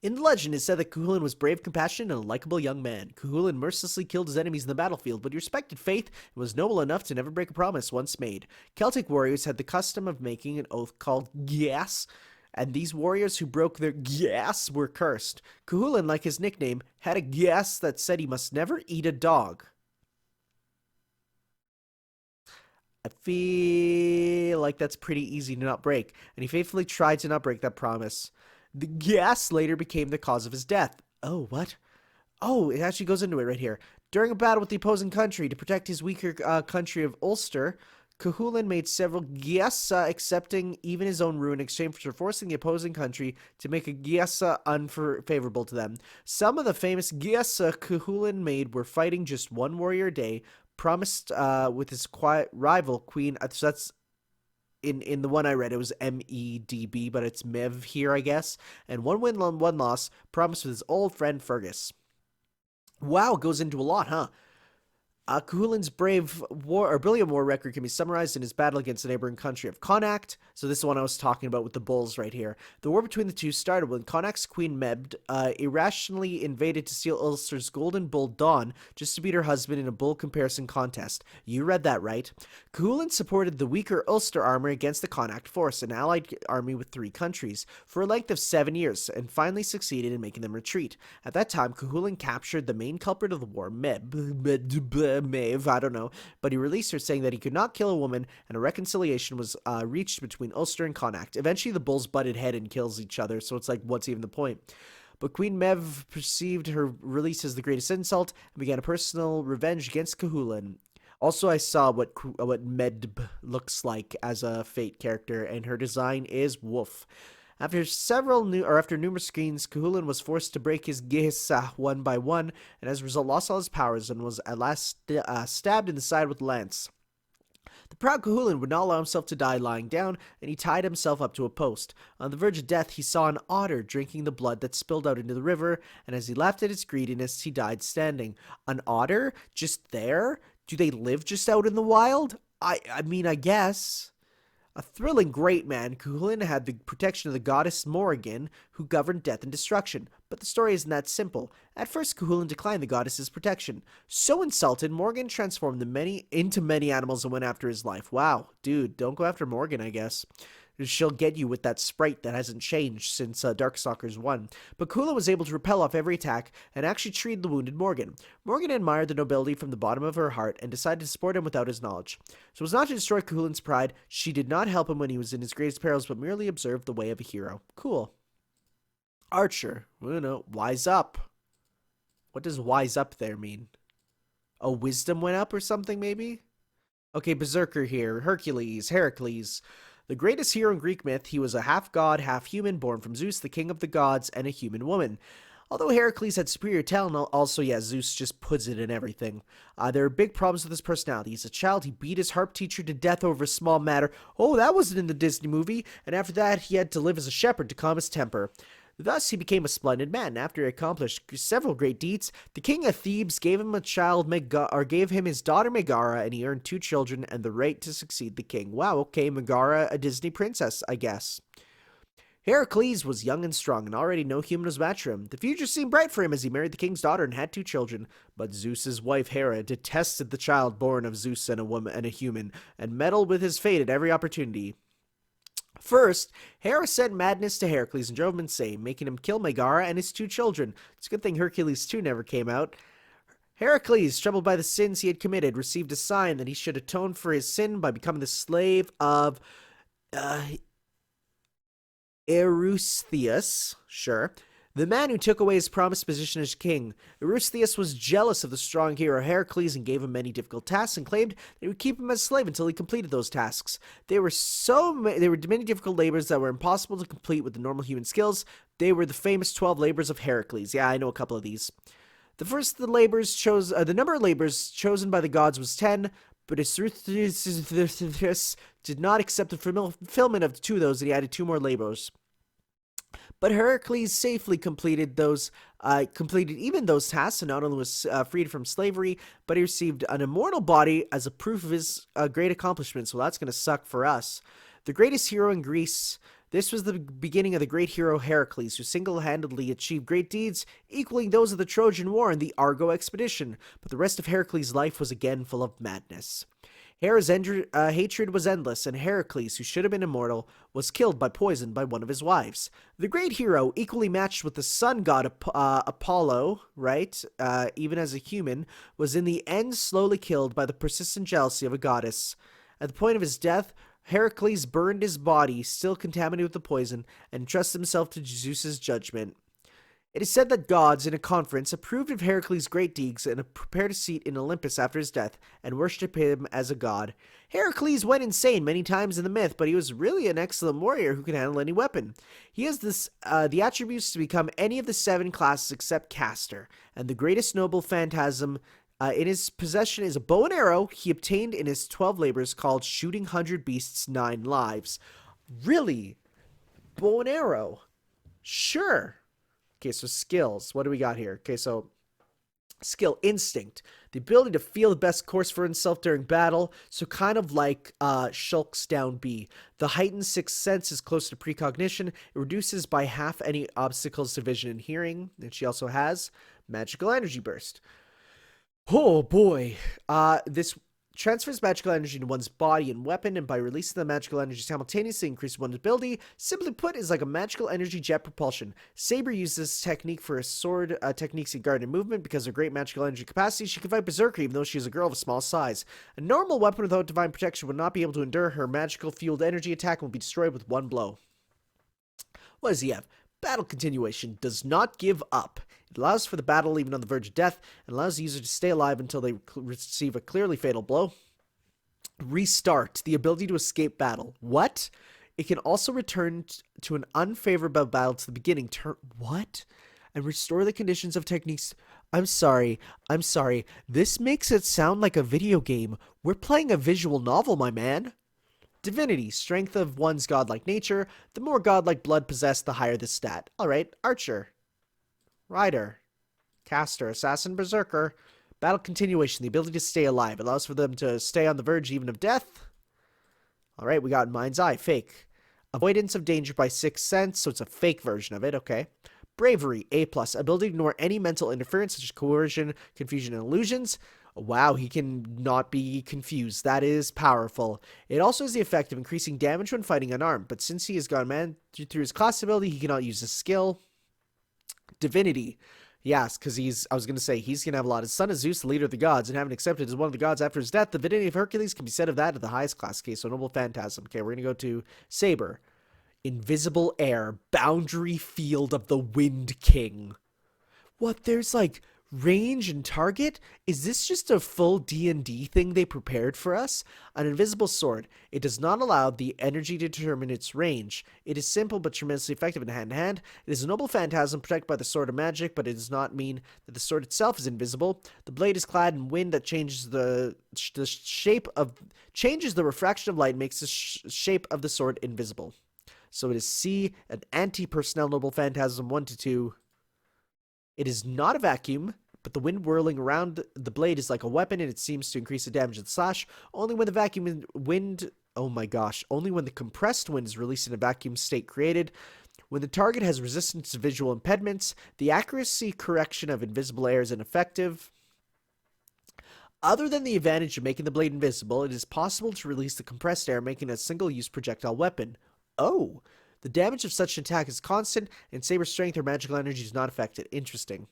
In the legend, it's said that Cuchulainn was brave, compassionate, and a likable young man. Cuchulainn mercilessly killed his enemies in the battlefield, but he respected faith and was noble enough to never break a promise once made. Celtic warriors had the custom of making an oath called Gias, and these warriors who broke their Gias were cursed. Cuchulainn, like his nickname, had a Gias that said he must never eat a dog. I feel like that's pretty easy to not break, and he faithfully tried to not break that promise. The gas later became the cause of his death. Oh, what? Oh, it actually goes into it right here. During a battle with the opposing country to protect his weaker country of Ulster, Cuchulainn made several giasa, accepting even his own ruin in exchange for forcing the opposing country to make a giasa unfavorable to them. Some of the famous giasa Cuchulainn made were fighting just one warrior a day, promised with his quiet rival, Queen. So that's in the one I read, it was MEDB, but it's Mev here, I guess. And one win, one loss, promised with his old friend Fergus. Wow, goes into a lot, huh? Cuchulainn's brilliant war record can be summarized in his battle against the neighboring country of Connacht. So this is the one I was talking about with the bulls right here. The war between the two started when Connacht's queen Mebd irrationally invaded to steal Ulster's golden bull Dawn just to beat her husband in a bull comparison contest. You read that right. Cuchulainn supported the weaker Ulster army against the Connacht force, an allied army with 3 countries, for a length of 7 years, and finally succeeded in making them retreat. At that time, Cuchulainn captured the main culprit of the war, Maeve, I don't know, but he released her, saying that he could not kill a woman, and a reconciliation was reached between Ulster and Connacht. Eventually, the bulls butted head and kills each other, so it's like, what's even the point? But Queen Mev perceived her release as the greatest insult and began a personal revenge against Cuchulainn. Also, I saw what Medb looks like as a Fate character, and her design is woof. After numerous screens, Cuchulainn was forced to break his Gehsa one by one, and as a result lost all his powers and was at last stabbed in the side with a lance. The proud Cuchulainn would not allow himself to die lying down, and he tied himself up to a post. On the verge of death, he saw an otter drinking the blood that spilled out into the river, and as he laughed at its greediness, he died standing. An otter? Just there? Do they live just out in the wild? I mean, I guess. A thrilling great man, Cuchulainn had the protection of the goddess Morrigan, who governed death and destruction. But the story isn't that simple. At first, Cuchulainn declined the goddess's protection. So insulted, Morgan transformed into many animals and went after his life. Wow, dude, don't go after Morgan, I guess. She'll get you with that sprite that hasn't changed since Darkstalkers 1. But Cuchulainn was able to repel off every attack and actually treated the wounded Morgan. Morgan admired the nobility from the bottom of her heart and decided to support him without his knowledge. So it was not to destroy Cuchulainn's pride. She did not help him when he was in his greatest perils, but merely observed the way of a hero. Cool. Archer. Wise up. What does wise up there mean? Oh, wisdom went up or something, maybe? Okay, Berserker here. Heracles. The greatest hero in Greek myth, he was a half-god, half-human, born from Zeus, the king of the gods, and a human woman. Although Heracles had superior talent, also, Zeus just puts it in everything. There are big problems with his personality. As a child, he beat his harp teacher to death over a small matter. Oh, that wasn't in the Disney movie. And after that, he had to live as a shepherd to calm his temper. Thus, he became a splendid man. After he accomplished several great deeds, the king of Thebes gave him gave him his daughter Megara, and he earned 2 children and the right to succeed the king. Wow, okay, Megara, a Disney princess, I guess. Heracles was young and strong, and already no human was matched for him. The future seemed bright for him as he married the king's daughter and had 2 children. But Zeus's wife Hera detested the child born of Zeus and a human, and meddled with his fate at every opportunity. First, Hera sent madness to Heracles and drove him insane, making him kill Megara and his 2 children. It's a good thing Hercules 2 never came out. Heracles, troubled by the sins he had committed, received a sign that he should atone for his sin by becoming the slave of Eurystheus, the man who took away his promised position as king. Eurystheus was jealous of the strong hero Heracles and gave him many difficult tasks and claimed that he would keep him as a slave until he completed those tasks. There were many difficult labors that were impossible to complete with the normal human skills. They were the famous 12 labors of Heracles. Yeah, I know a couple of these. The first of the labors the number of labors chosen by the gods was 10, but Eurystheus did not accept the fulfillment of 2 of those, and he added 2 more labors. But Heracles safely completed even those tasks, and not only was freed from slavery, but he received an immortal body as a proof of his great accomplishments. Well, that's going to suck for us. The greatest hero in Greece, This was the beginning of the great hero Heracles, who single-handedly achieved great deeds, equaling those of the Trojan War and the Argo expedition, but the rest of Heracles' life was again full of madness. Hera's hatred was endless, and Heracles, who should have been immortal, was killed by poison by one of his wives. The great hero, equally matched with the sun god Apollo, right, even as a human, was in the end slowly killed by the persistent jealousy of a goddess. At the point of his death, Heracles burned his body, still contaminated with the poison, and entrusted himself to Zeus's judgment. It is said that gods, in a conference, approved of Heracles' great deeds and prepared a seat in Olympus after his death, and worshipped him as a god. Heracles went insane many times in the myth, but he was really an excellent warrior who could handle any weapon. He has the attributes to become any of the 7 classes except Castor, and the greatest noble phantasm in his possession is a bow and arrow he obtained in his 12 labors called Shooting 100 Beasts 9 Lives. Really? Bow and arrow? Sure. Okay, so skills. What do we got here? Okay, so skill, instinct. The ability to feel the best course for himself during battle. So kind of like Shulk's down B. The heightened sixth sense is close to precognition. It reduces by half any obstacles to vision and hearing. And she also has magical energy burst. Oh boy. This transfers magical energy to one's body and weapon, and by releasing the magical energy simultaneously increases one's ability. Simply put, is like a magical energy jet propulsion. Saber uses this technique for his sword techniques in guard and movement. Because of great magical energy capacity, she can fight Berserker even though she is a girl of a small size. A normal weapon without divine protection would not be able to endure her magical fueled energy attack and will be destroyed with one blow. What does he have? Battle continuation. Does not give up. It allows for the battle even on the verge of death, and allows the user to stay alive until they receive a clearly fatal blow. Restart. The ability to escape battle. What? It can also return to an unfavorable battle to the beginning. What? And restore the conditions of techniques. I'm sorry. This makes it sound like a video game. We're playing a visual novel, my man. Divinity, strength of one's godlike nature. The more godlike blood possessed, the higher the stat. Alright, Archer. Rider. Caster, Assassin, Berserker. Battle continuation, the ability to stay alive. Allows for them to stay on the verge even of death. Alright, we got Mind's Eye, fake. Avoidance of danger by sixth sense, so it's a fake version of it, okay. Bravery, A+. Ability to ignore any mental interference, such as coercion, confusion, and illusions. Wow, he can not be confused. That is powerful. It also has the effect of increasing damage when fighting unarmed, but since he has gone man through his class ability, he cannot use his skill. Divinity. Yes, because I was going to say, he's going to have a lot. As son of Zeus, the leader of the gods, and having accepted as one of the gods after his death, the divinity of Hercules can be said of that at the highest class. Okay, so noble phantasm. Okay, we're going to go to Saber. Invisible air. Boundary field of the Wind King. What, there's like range and target? Is this just a full D&D thing they prepared for us? An invisible sword. It does not allow the energy to determine its range. It is simple but tremendously effective in hand-to-hand. It is a noble phantasm protected by the sword of magic, but it does not mean that the sword itself is invisible. The blade is clad in wind that changes the refraction of light and makes the shape of the sword invisible. So it is C, an anti-personnel noble phantasm 1-2. It is not a vacuum, but the wind whirling around the blade is like a weapon, and it seems to increase the damage of the slash. Only when the vacuum wind, oh my gosh, only when the compressed wind is released in a vacuum state created. When the target has resistance to visual impediments, the accuracy correction of invisible air is ineffective. Other than the advantage of making the blade invisible, it is possible to release the compressed air, making it a single-use projectile weapon. Oh! The damage of such an attack is constant, and Saber's strength or magical energy is not affected. Interesting.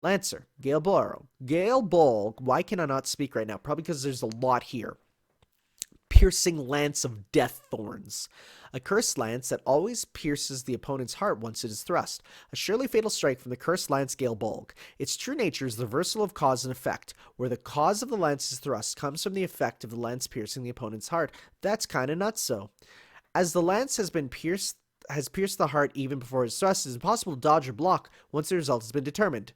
Lancer. Gale Borrow. Gale Ball. Why can I not speak right now? Probably because there's a lot here. Piercing Lance of Death Thorns. A cursed lance that always pierces the opponent's heart once it is thrust. A surely fatal strike from the cursed lance Gale Bolg. Its true nature is the reversal of cause and effect, where the cause of the lance's thrust comes from the effect of the lance piercing the opponent's heart. That's kinda nuts so. As the lance has pierced the heart even before his thrust, it is impossible to dodge or block once the result has been determined.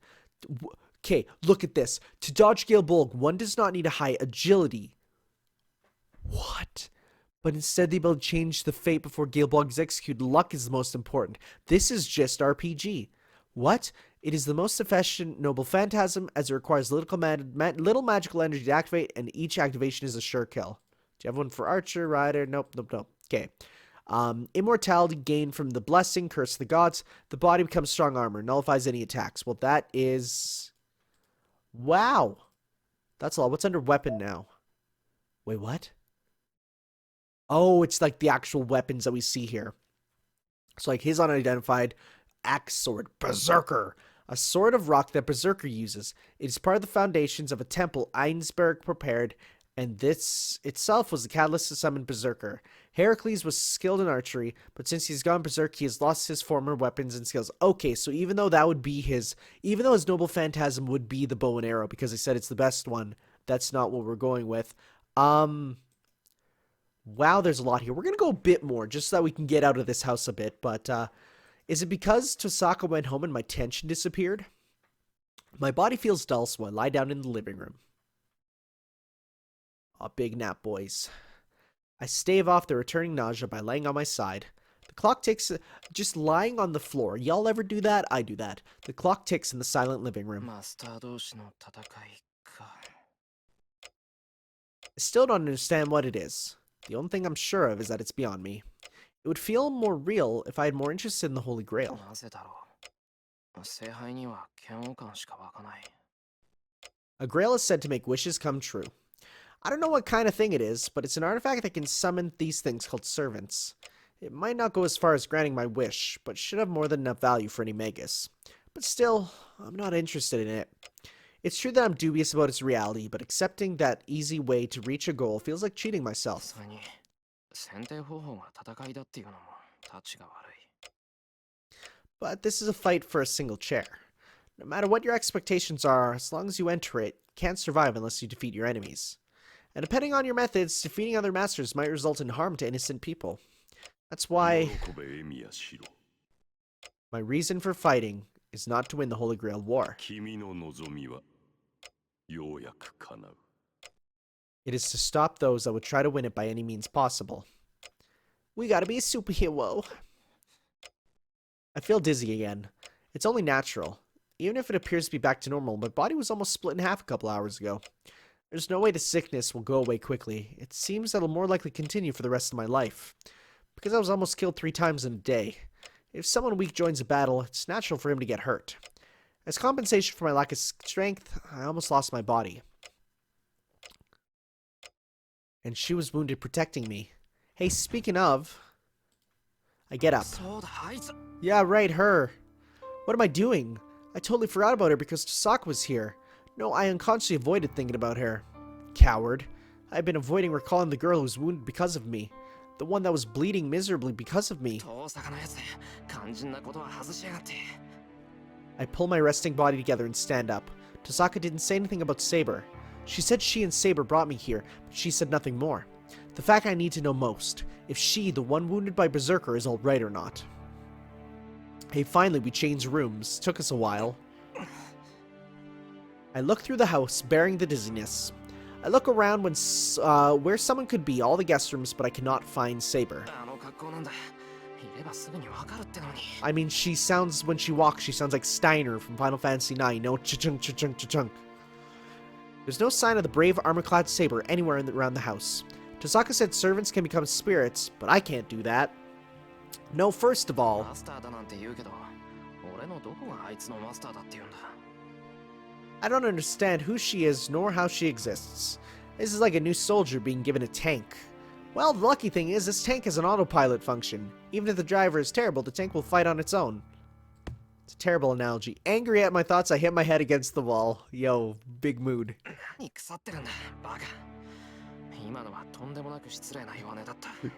Okay, look at this. To dodge Gale Bolg, one does not need a high agility. What? But instead the ability to change the fate before Gale Bolg is executed. Luck is the most important. This is just RPG. What? It is the most efficient noble phantasm, as it requires little magical energy to activate, and each activation is a sure kill. Do you have one for Archer, Rider? Nope. Okay. Immortality gained from the blessing, curse of the gods. The body becomes strong armor, nullifies any attacks. Well, that is... Wow. That's a lot. What's under weapon now? Wait, what? Oh, it's like the actual weapons that we see here. So like his unidentified axe sword, Berserker. A sword of rock that Berserker uses. It is part of the foundations of a temple Einsberg prepared, and this itself was the catalyst to summon Berserker. Heracles was skilled in archery, but since he's gone berserk, he has lost his former weapons and skills. Okay, so even though that would be even though his noble phantasm would be the bow and arrow, because they said it's the best one, that's not what we're going with. Wow, there's a lot here. We're gonna go a bit more, just so that we can get out of this house a bit, but, is it because Tohsaka went home and my tension disappeared? My body feels dull, so I lie down in the living room. Aw, big nap, boys. I stave off the returning nausea by laying on my side. The clock ticks, just lying on the floor. Y'all ever do that? I do that. The clock ticks in the silent living room. I still don't understand what it is. The only thing I'm sure of is that it's beyond me. It would feel more real if I had more interest in the Holy Grail. A grail is said to make wishes come true. I don't know what kind of thing it is, but it's an artifact that can summon these things called servants. It might not go as far as granting my wish, but should have more than enough value for any magus. But still, I'm not interested in it. It's true that I'm dubious about its reality, but accepting that easy way to reach a goal feels like cheating myself. But this is a fight for a single chair. No matter what your expectations are, as long as you enter it, you can't survive unless you defeat your enemies. And depending on your methods, defeating other masters might result in harm to innocent people. That's why my reason for fighting is not to win the Holy Grail War. It is to stop those that would try to win it by any means possible. We gotta be a superhero. I feel dizzy again. It's only natural. Even if it appears to be back to normal, my body was almost split in half a couple hours ago. There's no way the sickness will go away quickly. It seems that it'll more likely continue for the rest of my life. Because I was almost killed 3 times in a day. If someone weak joins a battle, it's natural for him to get hurt. As compensation for my lack of strength, I almost lost my body. And she was wounded protecting me. Hey, speaking of... I get up. Yeah, right, her. What am I doing? I totally forgot about her because Tohsaka was here. No, I unconsciously avoided thinking about her. Coward. I've been avoiding recalling the girl who was wounded because of me. The one that was bleeding miserably because of me. I pull my resting body together and stand up. Tohsaka didn't say anything about Saber. She said she and Saber brought me here, but she said nothing more. The fact I need to know most, if she, the one wounded by Berserker, is alright or not. Hey, finally we changed rooms. Took us a while. I look through the house, bearing the dizziness. I look around where someone could be, all the guest rooms, but I cannot find Saber. I mean, she sounds, when she walks, she sounds like Steiner from Final Fantasy IX, no cha-chunk, cha-chunk, cha-chunk. There's no sign of the brave armor-clad Saber anywhere around the house. Tohsaka said servants can become spirits, but I can't do that. No, first of all... I don't understand who she is, nor how she exists. This is like a new soldier being given a tank. Well, the lucky thing is, this tank has an autopilot function. Even if the driver is terrible, the tank will fight on its own. It's a terrible analogy. Angry at my thoughts, I hit my head against the wall. Yo, big mood. Do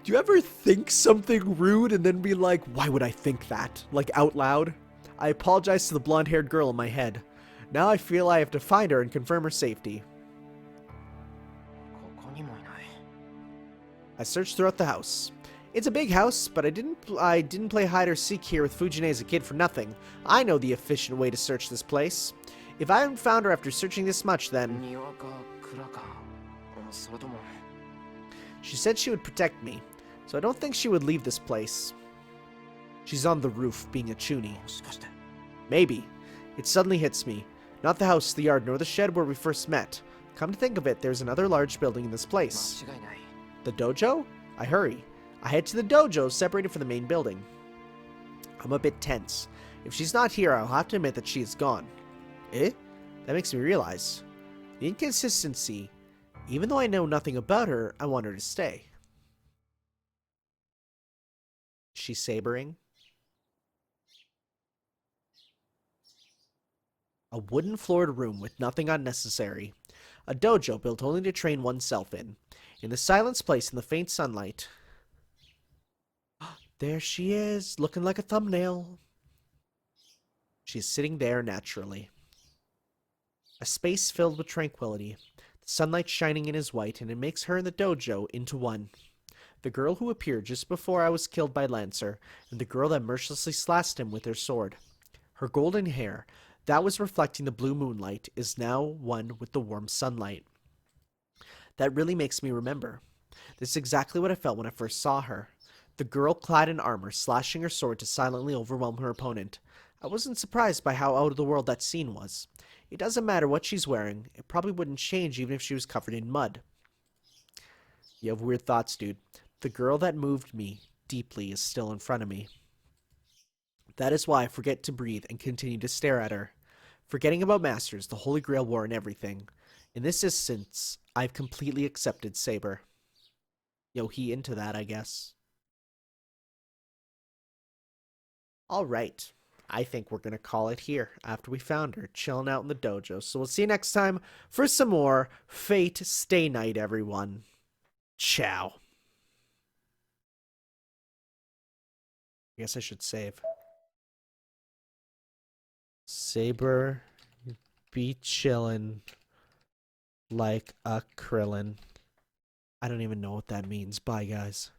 you ever think something rude and then be like, why would I think that? Like, out loud? I apologize to the blonde-haired girl in my head. Now I feel I have to find her and confirm her safety. I searched throughout the house. It's a big house, but I didn't play hide or seek here with Fujine as a kid for nothing. I know the efficient way to search this place. If I haven't found her after searching this much, then... She said she would protect me, so I don't think she would leave this place. She's on the roof, being a chuny. Maybe. It suddenly hits me. Not the house, the yard, nor the shed where we first met. Come to think of it, there's another large building in this place. The dojo? I hurry. I head to the dojo separated from the main building. I'm a bit tense. If she's not here, I'll have to admit that she is gone. Eh? That makes me realize the inconsistency. Even though I know nothing about her, I want her to stay. She's sabering. A wooden-floored room with nothing unnecessary. A dojo built only to train oneself in. In the silence place in the faint sunlight. There she is, looking like a thumbnail. She's sitting there naturally. A space filled with tranquility. The sunlight shining in is white, and it makes her and the dojo into one. The girl who appeared just before I was killed by Lancer, and the girl that mercilessly slashed him with her sword. Her golden hair, that was reflecting the blue moonlight, is now one with the warm sunlight. That really makes me remember. This is exactly what I felt when I first saw her. The girl clad in armor, slashing her sword to silently overwhelm her opponent. I wasn't surprised by how out of the world that scene was. It doesn't matter what she's wearing. It probably wouldn't change even if she was covered in mud. You have weird thoughts, dude. The girl that moved me deeply is still in front of me. That is why I forget to breathe and continue to stare at her. Forgetting about Masters, the Holy Grail War, and everything. In this instance, I've completely accepted Saber. Yo, he into that, I guess. Alright. I think we're going to call it here after we found her, chilling out in the dojo. So we'll see you next time for some more Fate Stay Night, everyone. Ciao. I guess I should save. Saber be chillin' like a Krillin. I don't even know what that means. Bye, guys.